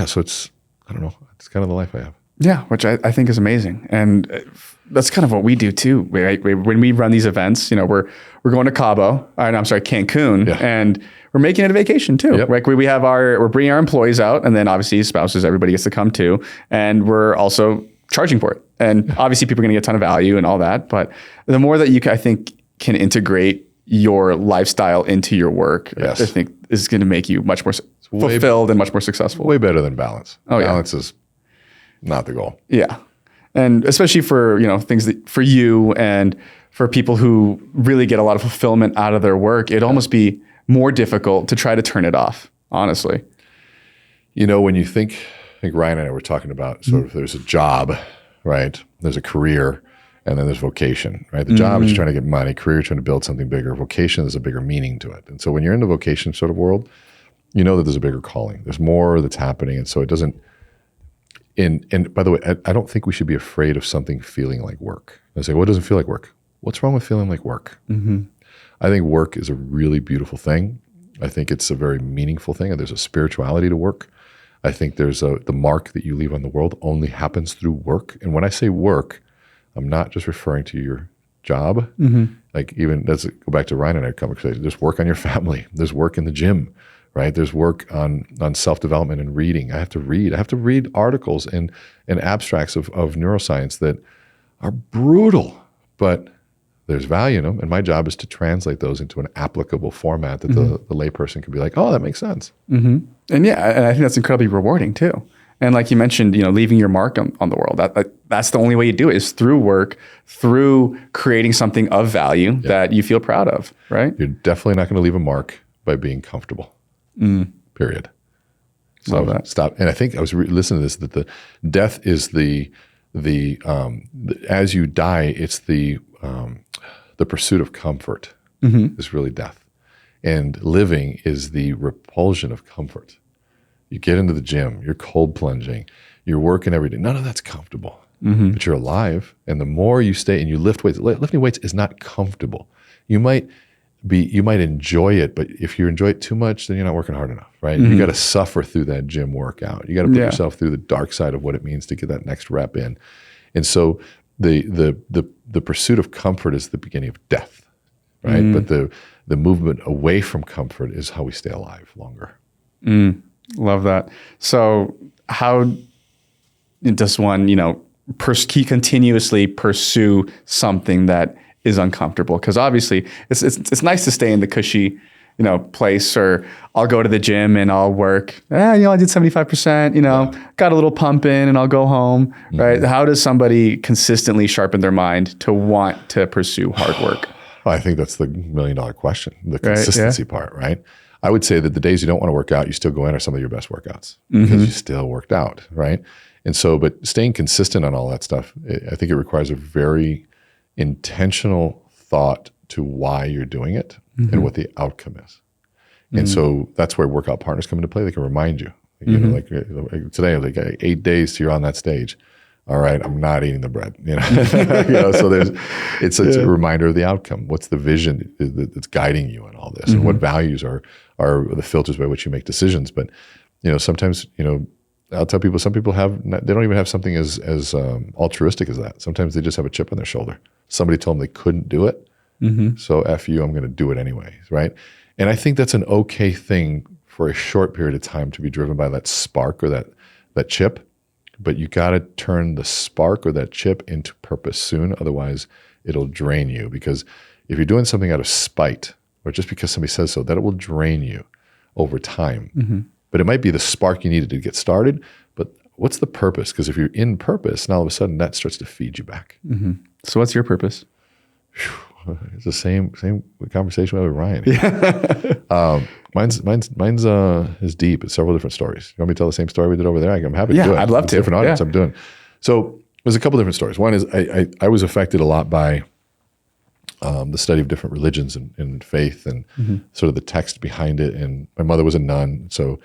so it's, I don't know, it's kind of the life I have. Yeah, which I think is amazing. And that's kind of what we do too. Right? When we run these events, we're going to Cancun, and we're making it a vacation too. Yep. Like we're bringing our employees out, and then obviously spouses, everybody gets to come too. And we're also charging for it. And obviously people are going to get a ton of value and all that. But the more that you, I think, can integrate your lifestyle into your work, I think is going to make you much more fulfilled and much more successful. Way better than balance. Oh, balance is not the goal. Yeah. And especially for, things that for you and for people who really get a lot of fulfillment out of their work, it'd almost be more difficult to try to turn it off, honestly. When you think Ryan and I were talking about sort of there's a job, right? There's a career, and then there's vocation, right? The job is trying to get money, career trying to build something bigger. Vocation is a bigger meaning to it. And so when you're in the vocation sort of world, that there's a bigger calling. There's more that's happening. And so it doesn't, and by the way, I don't think we should be afraid of something feeling like work. I say, what doesn't feel like work? What's wrong with feeling like work? I think work is a really beautiful thing. I think it's a very meaningful thing. And there's a spirituality to work. I think there's the mark that you leave on the world only happens through work. And when I say work, I'm not just referring to your job. Like even, let's go back to Ryan and our conversation. There's work on your family. There's work in the gym, right? There's work on self-development and reading. I have to read articles and abstracts of neuroscience that are brutal, but there's value in them. And my job is to translate those into an applicable format that the layperson can be like, oh, that makes sense. And yeah, and I think that's incredibly rewarding too. And like you mentioned, leaving your mark on the world. That's the only way you do it, is through work, through creating something of value that you feel proud of, right? You're definitely not going to leave a mark by being comfortable. Period. So Love that. Stop. And I think I was listening to this, that the death is as you die, it's the pursuit of comfort is really death. And living is the repulsion of comfort. You get into the gym, you're cold plunging, you're working every day. None of that's comfortable, but you're alive. And the more you stay and you lift weights, lifting weights is not comfortable. You might enjoy it, but if you enjoy it too much, then you're not working hard enough, right? You got to suffer through that gym workout. You got to put yourself through the dark side of what it means to get that next rep in. And so the pursuit of comfort is the beginning of death, right? But the movement away from comfort is how we stay alive longer. Love that. So how does one, continuously pursue something that is uncomfortable? Because obviously it's nice to stay in the cushy, place, or I'll go to the gym and I'll work. I did 75%, got a little pump in and I'll go home, right? How does somebody consistently sharpen their mind to want to pursue hard work? Well, I think that's the $1 million question, the consistency part, right? I would say that the days you don't want to work out, you still go in, are some of your best workouts because you still worked out, right? And so, but staying consistent on all that stuff, I think it requires a very intentional thought to why you're doing it and what the outcome is. And so that's where workout partners come into play. They can remind you, like today, like 8 days till you're on that stage. All right, I'm not eating the bread. So it's a reminder of the outcome. What's the vision that's guiding you in all this, and what values are the filters by which you make decisions? But sometimes I'll tell people, some people they don't even have something as altruistic as that. Sometimes they just have a chip on their shoulder. Somebody told them they couldn't do it, so F you, I'm going to do it anyway, right? And I think that's an okay thing for a short period of time to be driven by that spark or that chip. But you got to turn the spark or that chip into purpose soon. Otherwise, it'll drain you. Because if you're doing something out of spite or just because somebody says so, that it will drain you over time. But it might be the spark you needed to get started. But what's the purpose? Because if you're in purpose, and all of a sudden that starts to feed you back. So what's your purpose? It's the same conversation with Ryan. Mine's is deep. It's several different stories. You want me to tell the same story we did over there? I'm happy to do it. I'd love to. Different audience I'm doing. So there's a couple different stories. One is I was affected a lot by the study of different religions and faith and sort of the text behind it. And my mother was a nun, so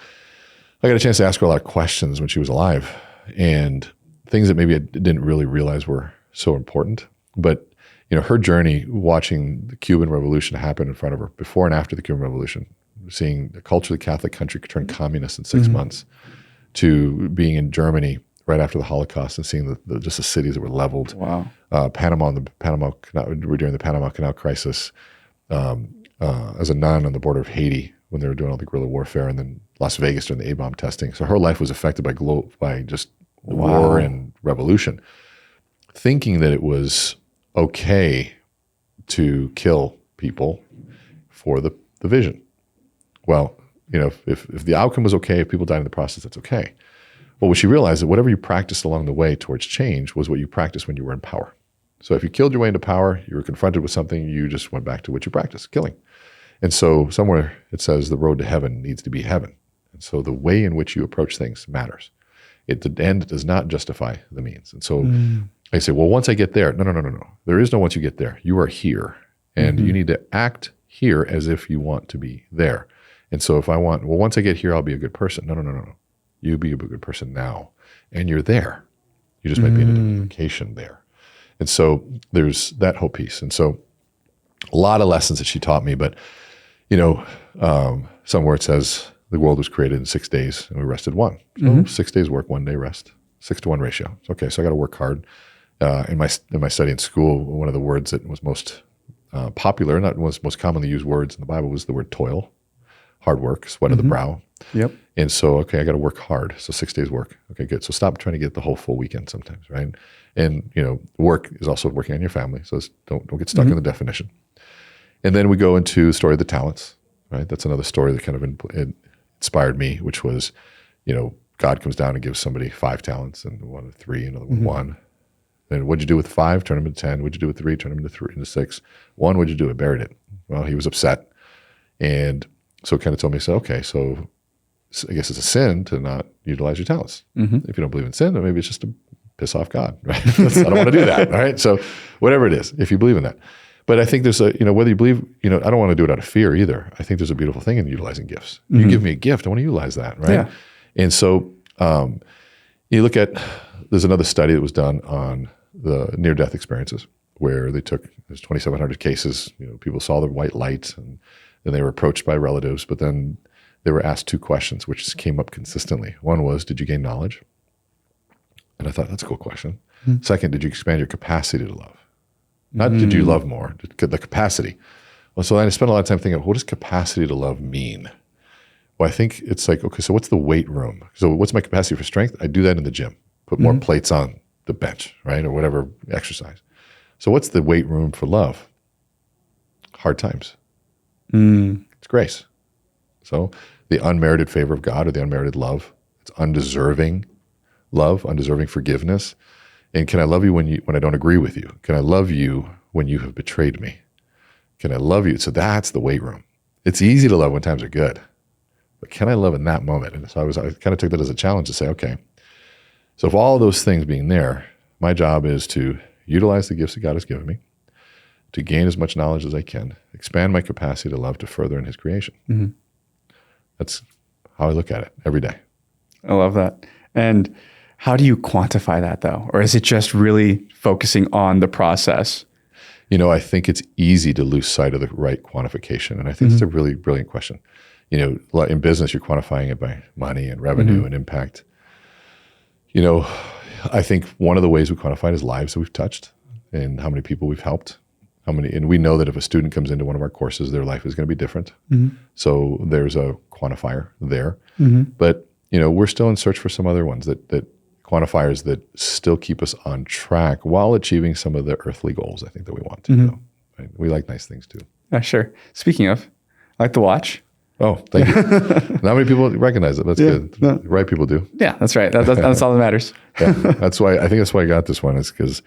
I got a chance to ask her a lot of questions when she was alive, and things that maybe I didn't really realize were so important. But her journey, watching the Cuban Revolution happen in front of her, before and after the Cuban Revolution, seeing the culture of the Catholic country turn communist in 6 months, to being in Germany right after the Holocaust and seeing just the cities that were leveled. Wow. Panama, during the Panama Canal crisis, as a nun on the border of Haiti when they were doing all the guerrilla warfare, and then Las Vegas during the A-bomb testing. So her life was affected by just war and revolution, thinking that it was okay to kill people for the vision. Well, if the outcome was okay, if people died in the process, that's okay. Well, what she realized that whatever you practiced along the way towards change was what you practiced when you were in power. So if you killed your way into power, you were confronted with something, you just went back to what you practiced, killing. And so somewhere it says the road to heaven needs to be heaven. And so the way in which you approach things matters. The end does not justify the means. And so I say, well, once I get there, no. There is no once you get there. You are here. And you need to act here as if you want to be there. And so if I want, well, once I get here, I'll be a good person. No. You be a good person now. And you're there. You just might be in a different location there. And so there's that whole piece. And so a lot of lessons that she taught me, but, somewhere it says the world was created in 6 days and we rested one. So 6 days work, 1 day rest, 6-to-1 ratio. Okay, so I got to work hard. In my study in school, one of the words that was most popular, not was most commonly used words in the Bible, was the word toil. hard work, sweat of the brow. Yep. And so, okay, I got to work hard. So 6 days work. Okay, good. So stop trying to get the whole full weekend sometimes, right? And, work is also working on your family. So don't get stuck in the definition. And then we go into the story of the talents, right? That's another story that kind of inspired me, which was, God comes down and gives somebody 5 talents and one of 3, another one 1. Then what'd you do with 5? Turn them into 10. What'd you do with 3? Turn them into 6. 1, what'd you do? I buried it. Well, he was upset. And so it kind of told me, okay, so I guess it's a sin to not utilize your talents. If you don't believe in sin, then maybe it's just to piss off God, right? I don't want to do that, right? So whatever it is, if you believe in that. But I think there's whether you believe, I don't want to do it out of fear either. I think there's a beautiful thing in utilizing gifts. You give me a gift, I want to utilize that, right? Yeah. And so you look at, there's another study that was done on the near-death experiences where there's 2,700 cases, people saw the white light and then they were approached by relatives, but then they were asked 2 questions, which came up consistently. One was, did you gain knowledge? And I thought, that's a cool question. Second, did you expand your capacity to love? Not did you love more, the capacity. Well, so I spent a lot of time thinking, what does capacity to love mean? Well, I think it's like, okay, so what's the weight room? So what's my capacity for strength? I do that in the gym. Put more plates on the bench, right? Or whatever exercise. So what's the weight room for love? Hard times. It's grace. So the unmerited favor of God or the unmerited love, it's undeserving love, undeserving forgiveness. And can I love you when I don't agree with you? Can I love you when you have betrayed me? Can I love you? So that's the weight room. It's easy to love when times are good, but can I love in that moment? And so I kind of took that as a challenge to say, okay, so if all those things being there, my job is to utilize the gifts that God has given me, to gain as much knowledge as I can, expand my capacity to love, to further in his creation. That's how I look at it every day. I love that. And how do you quantify that though? Or is it just really focusing on the process? I think it's easy to lose sight of the right quantification. And I think it's a really brilliant question. In business, you're quantifying it by money and revenue and impact. I think one of the ways we quantify it is lives that we've touched and how many people we've helped. And we know that if a student comes into one of our courses, their life is going to be different. So there's a quantifier there. But, we're still in search for some other ones that quantifiers that still keep us on track while achieving some of the earthly goals I think that we want to. Right? We like nice things too. Yeah, sure. Speaking of, I like the watch. Oh, thank you. Not many people recognize it. That's good. No. The right people do. Yeah, that's right. That's all that matters. Yeah, that's why I got this one. Is because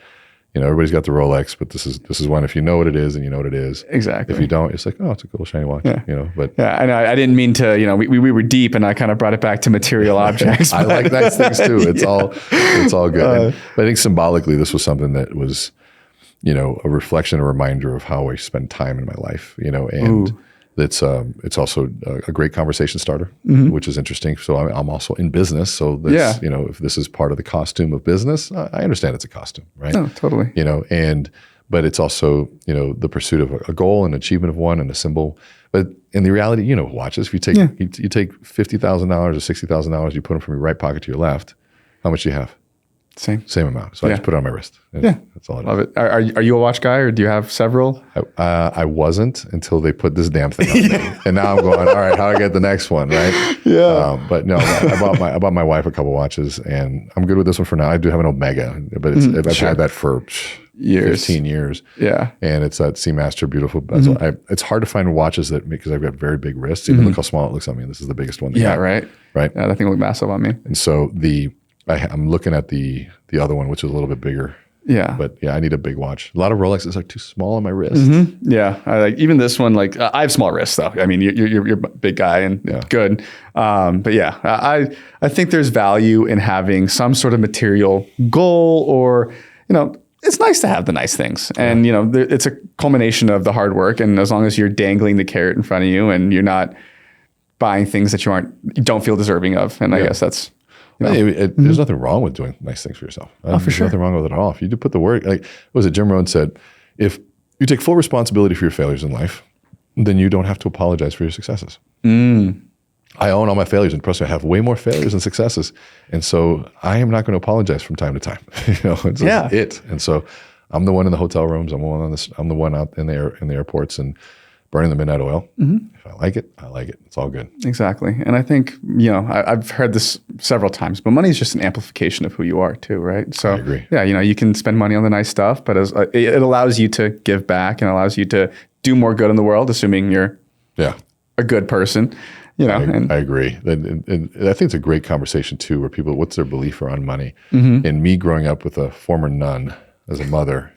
everybody's got the Rolex, but this is one. If you know what it is, and you know what it is. Exactly. If you don't, it's like, oh, it's a cool shiny watch. Yeah. But yeah, I know. I didn't mean to. We were deep, and I kind of brought it back to material objects. I like nice things too. It's all good. But I think symbolically, this was something that was, a reflection, a reminder of how I spend time in my life. And. It's also a great conversation starter, which is interesting. So I'm also in business. So that's, if this is part of the costume of business, I understand it's a costume, right? Oh, totally. But it's also, the pursuit of a goal and achievement of one and a symbol. But in the reality, watches, if you take you take $50,000 or $60,000, you put them from your right pocket to your left, how much do you have? Same amount. So I just put it on my wrist. That's all I do. Love it. Are you a watch guy or do you have several? I wasn't until they put this damn thing on me. And now I'm going, all right, how do I get the next one, right? Yeah. But no, I bought my wife a couple watches and I'm good with this one for now. I do have an Omega, but I've had that for years. 15 years. Yeah. And it's that Seamaster beautiful bezel. It's hard to find watches because I've got very big wrists. Even look how small it looks on me. This is the biggest one. Right. Right. Yeah, that thing looked massive on me. And so I'm looking at the other one, which is a little bit bigger. Yeah. But I need a big watch. A lot of Rolexes are too small on my wrist. Yeah. I like even this one, I have small wrists though. I mean, you're a big guy and good. But yeah, I think there's value in having some sort of material goal or, it's nice to have the nice things. And, it's a culmination of the hard work. And as long as you're dangling the carrot in front of you and you're not buying things that you don't feel deserving of. And I guess that's, there's nothing wrong with doing nice things for yourself. For sure. Nothing wrong with it at all. If you do put the work, what was it? Jim Rohn said, if you take full responsibility for your failures in life, then you don't have to apologize for your successes. I own all my failures, and trust me, I have way more failures than successes. And so I am not going to apologize from time to time. It's it. And so I'm the one in the hotel rooms. I'm the one out in the airports, burning the midnight oil. If I like it, I like it. It's all good. Exactly. And I think, you know, I've heard this several times, but money is just an amplification of who you are too, right? So I agree. Yeah, you know, you can spend money on the nice stuff, but it allows you to give back and allows you to do more good in the world, assuming you're a good person, you know. I agree. And I think it's a great conversation too, where people, what's their belief around money? And me growing up with a former nun as a mother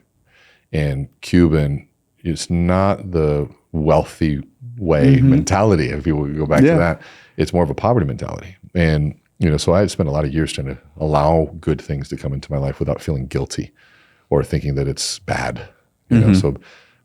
and Cuban, it's not the wealthy way mentality. If you go back to that, it's more of a poverty mentality. And, you know, so I spent a lot of years trying to allow good things to come into my life without feeling guilty or thinking that it's bad, you know. So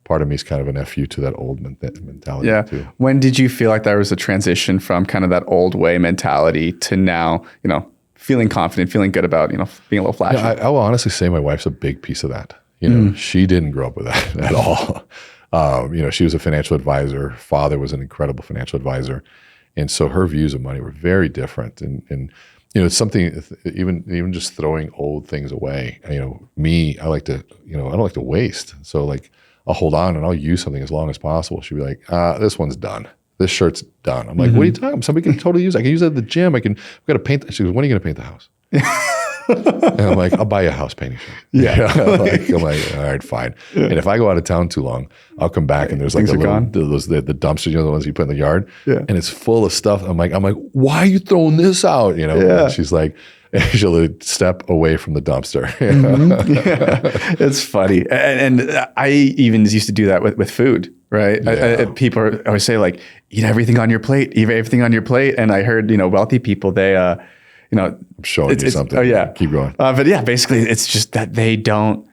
part of me is kind of an FU to that old mentality too. When did you feel like there was a transition from kind of that old way mentality to now, you know, feeling confident, feeling good about, you know, being a little flashy? Yeah, I will honestly say my wife's a big piece of that. You know, she didn't grow up with that at all. You know, she was a financial advisor. Father was an incredible financial advisor. And so her views of money were very different. And you know, it's something, even just throwing old things away. You know, me, I like to, you know, I don't like to waste. So like, I'll hold on and I'll use something as long as possible. She'd be like, this one's done. This shirt's done. I'm like, what are you talking about? Somebody can totally use it. I can use it at the gym. I've got to paint. She goes, when are you going to paint the house? And I'm like, I'll buy you a house painting shirt. Yeah. I'm like, all right, fine. Yeah. And if I go out of town too long, I'll come back and there's like the dumpsters, you know, the ones you put in the yard, and it's full of stuff. I'm like, why are you throwing this out? You know, and she's like, she'll step away from the dumpster. It's funny. And I even used to do that with food, right? People always say like, eat everything on your plate, eat everything on your plate. And I heard, you know, wealthy people, they, you know, I'm showing you something. Oh yeah, keep going. But yeah, basically, it's just that they don't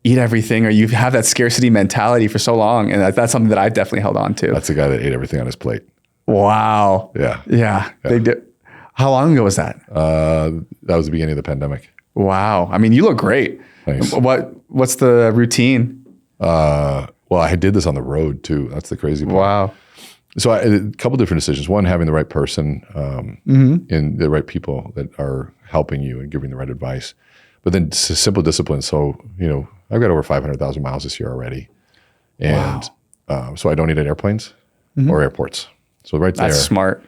eat everything, or you have that scarcity mentality for so long, and that's something that I've definitely held on to. That's the guy that ate everything on his plate. Wow. Yeah. They did. How long ago was that? That was the beginning of the pandemic. Wow. I mean, you look great. Thanks. What's the routine? Well, I did this on the road too. That's the crazy part. Wow. So a couple different decisions. One, having the right person and the right people that are helping you and giving the right advice. But then simple discipline. So, you know, I've got over 500,000 miles this year already. And so I don't need airplanes or airports. So right there. That's smart.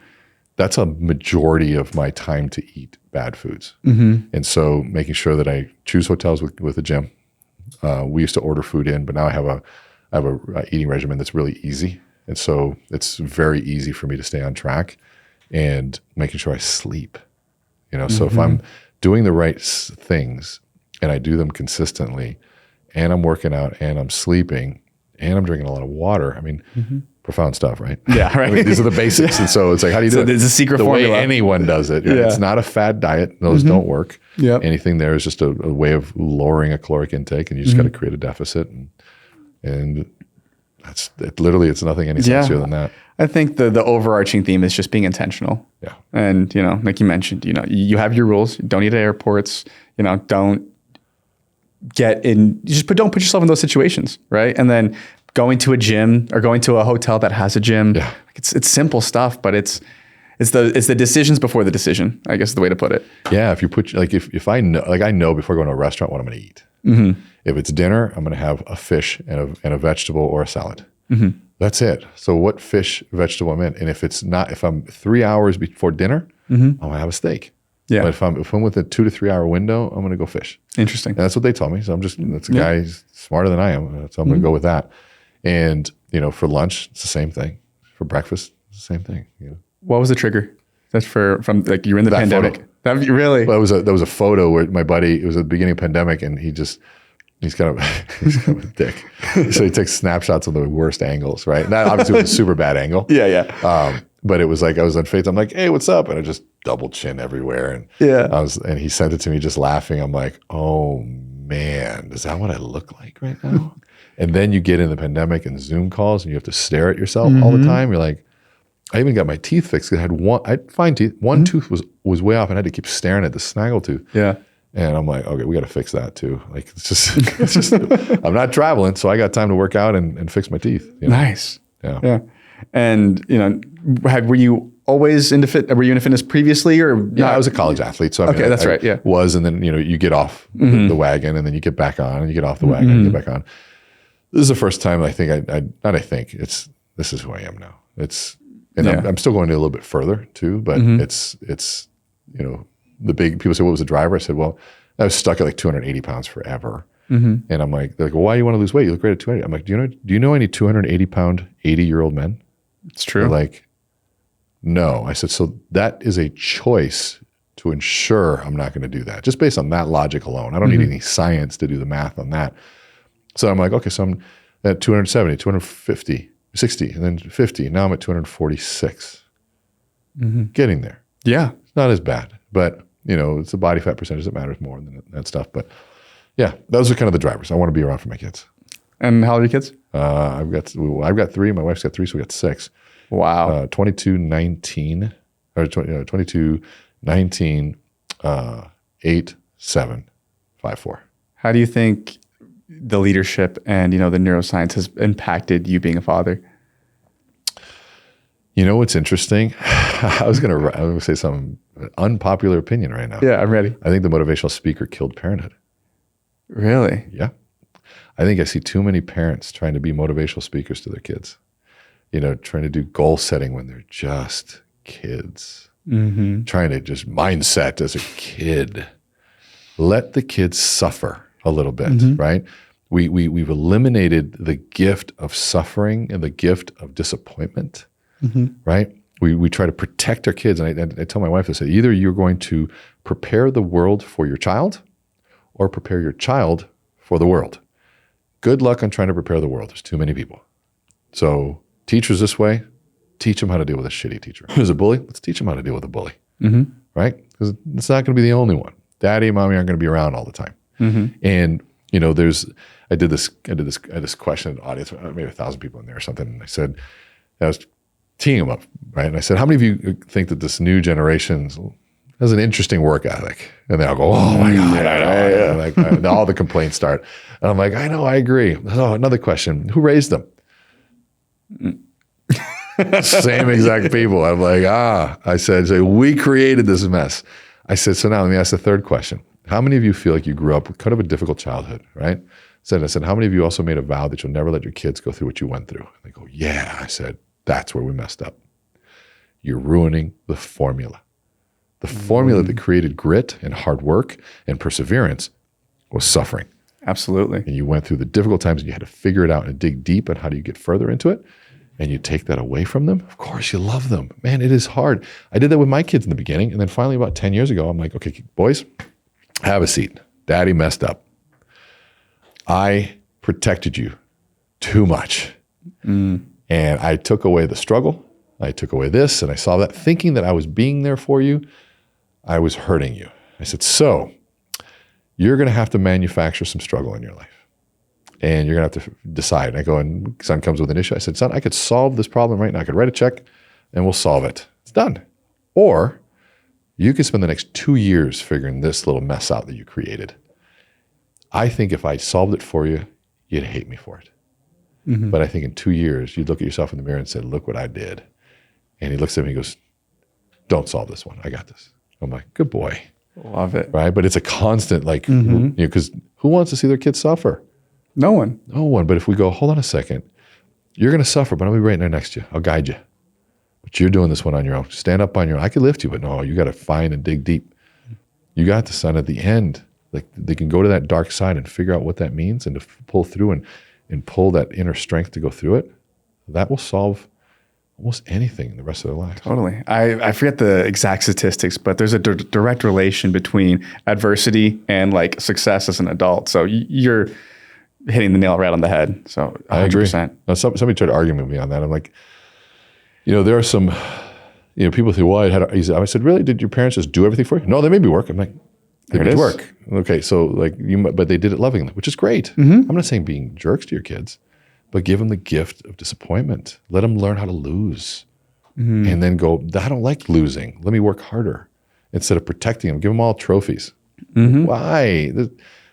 That's a majority of my time to eat bad foods. And so making sure that I choose hotels with a gym. We used to order food in, but now I have a eating regimen that's really easy. And so it's very easy for me to stay on track and making sure I sleep, you know? So if I'm doing the right things and I do them consistently and I'm working out and I'm sleeping and I'm drinking a lot of water, I mean, profound stuff, right? Yeah, right. I mean, these are the basics. And so it's like, how do you do it? There's a secret formula. The way anyone does it. Right? It's not a fad diet. Those don't work. Anything there is just a way of lowering a caloric intake, and you just got to create a deficit. And that's literally, it's nothing any sexier than that. I think the overarching theme is just being intentional. Yeah. And, you know, like you mentioned, you know, you have your rules. Don't eat at airports. You know, don't don't put yourself in those situations, right? And then going to a gym or going to a hotel that has a gym. Yeah. It's simple stuff, but it's the decisions before the decision, I guess is the way to put it. Yeah. If you put, like, if I know, like I know before going to a restaurant what I'm going to eat. If it's dinner, I'm going to have a fish and a vegetable or a salad. That's it. So what fish, vegetable I'm in. And if I'm 3 hours before dinner, I'm going to have a steak. Yeah. But if I'm with a 2 to 3 hour window, I'm going to go fish. Interesting. And that's what they told me. So that's a guy who's smarter than I am. So I'm going to go with that. And, you know, for lunch, it's the same thing. For breakfast, it's the same thing. You know? What was the trigger? That's from like you're in the pandemic. Really? Well, that was a photo where my buddy, it was at the beginning of the pandemic, and he's kind of a dick. So he takes snapshots of the worst angles, right? That obviously was a super bad angle. Yeah. But it was like I was on Faith. I'm like, hey, what's up? And I just double chin everywhere. And and he sent it to me just laughing. I'm like, oh man, is that what I look like right now? And then you get in the pandemic and Zoom calls and you have to stare at yourself all the time. You're like, I even got my teeth fixed. I had fine teeth. One tooth was way off and I had to keep staring at the snaggle tooth. Yeah. And I'm like, okay, we got to fix that too. Like, it's just I'm not traveling, so I got time to work out and fix my teeth. You know? Nice. Yeah. And, you know, were you always into were you into fitness previously or? Yeah, I was a college athlete. So that's right. Yeah. And then, you know, you get off the wagon and then you get back on and you get off the wagon and you get back on. This is the first time I think this is who I am now. I'm still going a little bit further too, but it's, the big, people say, what was the driver? I said, well, I was stuck at like 280 pounds forever. And I'm like, they're like, well, why do you want to lose weight? You look great at 280. I'm like, do you know any 280 pound, 80-year-old men? It's true. They're like, no. I said, so that is a choice to ensure I'm not going to do that. Just based on that logic alone. I don't need any science to do the math on that. So I'm like, okay, so I'm at 270, 250, 60, and then 50. Now I'm at 246. Getting there. Yeah. It's not as bad, but it's the body fat percentage that matters more than that stuff. But yeah, those are kind of the drivers. I want to be around for my kids. And how old are your kids? I've got 3. My wife's got 3, so we got 6. Wow. 22, 19, or 22, 19, 8, 7, 5, 4. How do you think the leadership and, the neuroscience has impacted you being a father? What's interesting? I'm going to say some unpopular opinion right now. Yeah, I'm ready. I think the motivational speaker killed parenthood. Really? Yeah. I think I see too many parents trying to be motivational speakers to their kids, trying to do goal setting when they're just kids, trying to just mindset as a kid. Let the kids suffer a little bit, right? We've eliminated the gift of suffering and the gift of disappointment, right? We try to protect our kids. And I tell my wife, I say, either you're going to prepare the world for your child or prepare your child for the world. Good luck on trying to prepare the world. There's too many people. So teachers this way, teach them how to deal with a shitty teacher. Who's a bully? Let's teach them how to deal with a bully, right? Because it's not going to be the only one. Daddy and mommy aren't going to be around all the time. And I had this question in the audience, maybe 1,000 people in there or something. And I was teeing them up, right? And I said, how many of you think that this new generation has an interesting work ethic? And they all go, oh my God, I know. Yeah. Like, all the complaints start. And I'm like, I know, I agree. Oh, another question. Who raised them? Same exact people. I'm like, I said, so we created this mess. I said, so now let me ask the third question. How many of you feel like you grew up with kind of a difficult childhood, right? I said, how many of you also made a vow that you'll never let your kids go through what you went through? And they go, yeah. I said, that's where we messed up. You're ruining the formula. The formula that created grit and hard work and perseverance was suffering. Absolutely. And you went through the difficult times and you had to figure it out and dig deep on how do you get further into it. And you take that away from them. Of course, you love them. Man, it is hard. I did that with my kids in the beginning. And then finally, about 10 years ago, I'm like, okay, boys, have a seat. Daddy messed up. I protected you too much. And I took away the struggle. I took away this and I saw that, thinking that I was being there for you, I was hurting you. I said, so you're going to have to manufacture some struggle in your life. And you're going to have to decide. And I go, and son comes with an issue. I said, son, I could solve this problem right now. I could write a check and we'll solve it. It's done. Or you could spend the next 2 years figuring this little mess out that you created. I think if I solved it for you, you'd hate me for it. But I think in 2 years, you'd look at yourself in the mirror and say, look what I did. And he looks at me and he goes, don't solve this one. I got this. I'm like, good boy. Love it. Right? But it's a constant, like, because who wants to see their kids suffer? No one. No one. But if we go, hold on a second, you're going to suffer, but I'll be right there next to you. I'll guide you. But you're doing this one on your own. Stand up on your own. I can lift you, but no, you got to find and dig deep. You got the sun at the end. Like, they can go to that dark side and figure out what that means and to pull through and pull that inner strength to go through it. That will solve almost anything in the rest of their lives. Totally. I forget the exact statistics, but there's a direct relation between adversity and like success as an adult. So you're hitting the nail right on the head. So 100%. I agree. Now, somebody tried to argue with me on that. I'm like, there are some, people say, well, I said, really? Did your parents just do everything for you? No, they made me work. I'm like, they made work. Okay, so but they did it lovingly, which is great. I'm not saying being jerks to your kids, but give them the gift of disappointment. Let them learn how to lose. And then go, I don't like losing. Let me work harder. Instead of protecting them, give them all trophies. Why?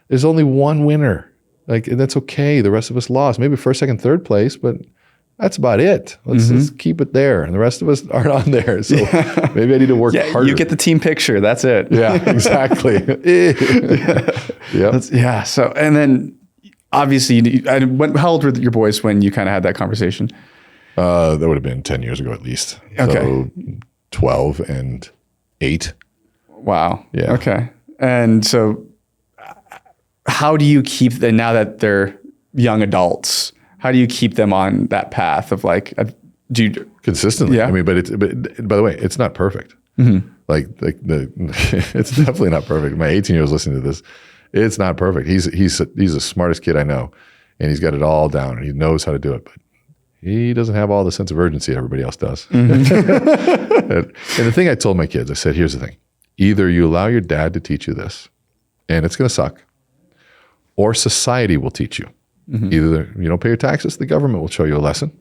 There's only one winner. Like, that's okay. The rest of us lost. Maybe first, second, third place, but that's about it. Let's keep it there. And the rest of us aren't on there. So maybe I need to work harder. You get the team picture. That's it. Yeah, exactly. So, and then obviously, how old were your boys when you kind of had that conversation? That would have been 10 years ago at least. Okay. So 12 and 8. Wow. Yeah. Okay. And so how do you keep them, now that they're young adults, how do you keep them on that path of like, do you consistently? Yeah. I mean, but by the way, it's not perfect. Like it's definitely not perfect. My 18-year-old's listening to this. It's not perfect. He's the smartest kid I know, and he's got it all down, and he knows how to do it, but he doesn't have all the sense of urgency everybody else does. And the thing I told my kids, I said, here's the thing. Either you allow your dad to teach you this, and it's going to suck, or society will teach you. Either you don't pay your taxes, the government will show you a lesson.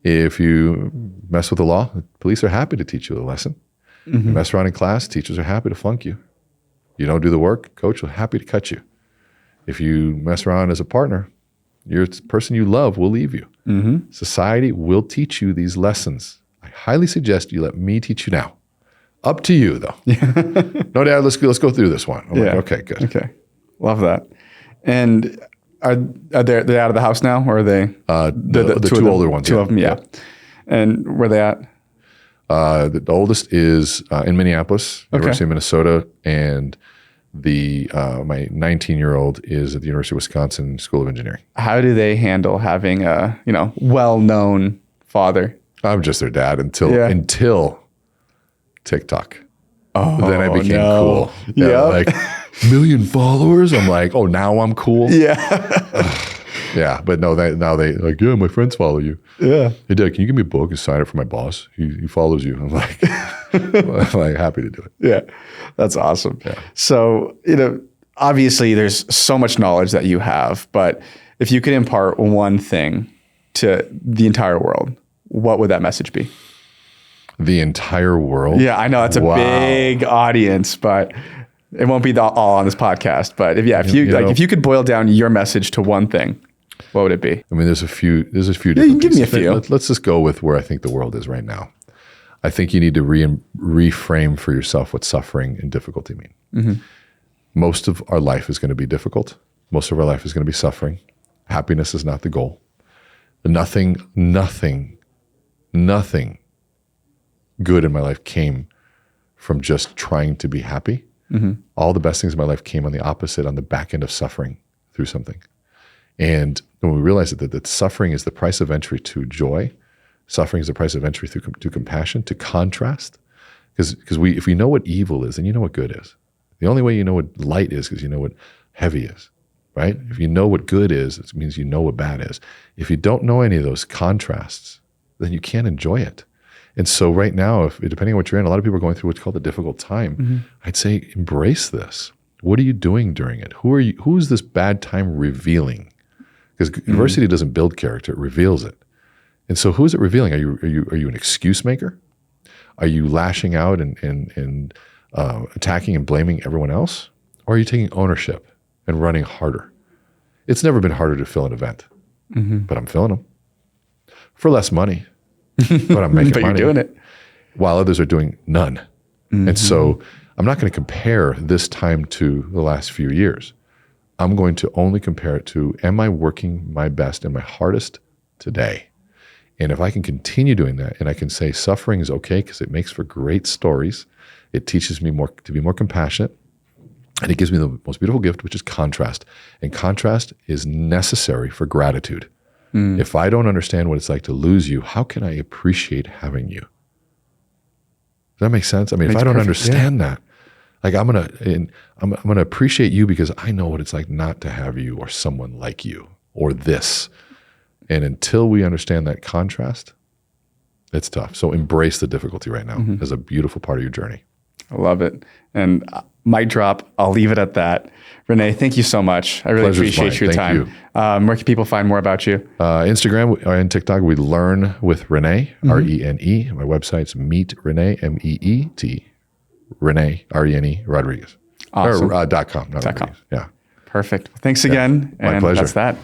If you mess with the law, the police are happy to teach you a lesson. You mess around in class, teachers are happy to flunk you. You don't do the work, coach will happy to cut you. If you mess around as a partner, your person you love will leave you. Society will teach you these lessons. I highly suggest you let me teach you now. Up to you, though. No, Dad, let's go through this one. I'm like, okay, good. Okay. Love that. And are they out of the house now, or are they? The two older ones. Two of them, yeah. And where are they at? The oldest is in Minneapolis, University of Minnesota, and my 19-year-old is at the University of Wisconsin School of Engineering. How do they handle having a well-known father? I'm just their dad until TikTok. Oh, then I became cool. Yeah, like 1 million followers. I'm like, oh, now I'm cool. Yeah. Yeah, but no, now they like, yeah, my friends follow you. Yeah. Hey, Dad, can you give me a book and sign it for my boss? He follows you. I'm like, I'm like happy to do it. Yeah, that's awesome. Yeah. So, obviously there's so much knowledge that you have, but if you could impart one thing to the entire world, what would that message be? The entire world? Yeah, I know that's a big audience, but it won't be all on this podcast. But if you could boil down your message to one thing, what would it be? I mean, there's a few different you can give me a few. Let's just go with where I think the world is right now. I think you need to reframe for yourself what suffering and difficulty mean. Most of our life is going to be difficult. Most of our life is going to be suffering. Happiness is not the goal. Nothing good in my life came from just trying to be happy. All the best things in my life came on the opposite, on the back end of suffering through something. And when we realize that suffering is the price of entry to joy, suffering is the price of entry to compassion, to contrast. Because if we know what evil is, then you know what good is. The only way you know what light is you know what heavy is, right? If you know what good is, it means you know what bad is. If you don't know any of those contrasts, then you can't enjoy it. And so right now, depending on what you're in, a lot of people are going through what's called a difficult time. I'd say embrace this. What are you doing during it? Who is this bad time revealing? Because adversity doesn't build character, it reveals it. And so who is it revealing? Are you an excuse maker? Are you lashing out and attacking and blaming everyone else? Or are you taking ownership and running harder? It's never been harder to fill an event, but I'm filling them. For less money, but I'm making but money. You're doing it. While others are doing none. And so I'm not going to compare this time to the last few years. I'm going to only compare it to, am I working my best and my hardest today? And if I can continue doing that, and I can say suffering is okay because it makes for great stories, it teaches me to be more compassionate, and it gives me the most beautiful gift, which is contrast. And contrast is necessary for gratitude. If I don't understand what it's like to lose you, how can I appreciate having you? Does that make sense? I mean, if I don't understand that, like I'm gonna appreciate you because I know what it's like not to have you or someone like you or this. And until we understand that contrast, it's tough. So embrace the difficulty right now as a beautiful part of your journey. I love it. And mic drop, I'll leave it at that. Rene, thank you so much. I really appreciate your time. Where can people find more about you? Instagram and TikTok, we Learn with Rene, R-E-N-E. My website's Meet Rene, M-E-E-T, Rene, R-E-N-E, Rodriguez. Awesome. Or .com, not Rodriguez. Yeah. Perfect. Thanks again. My and pleasure. That's that.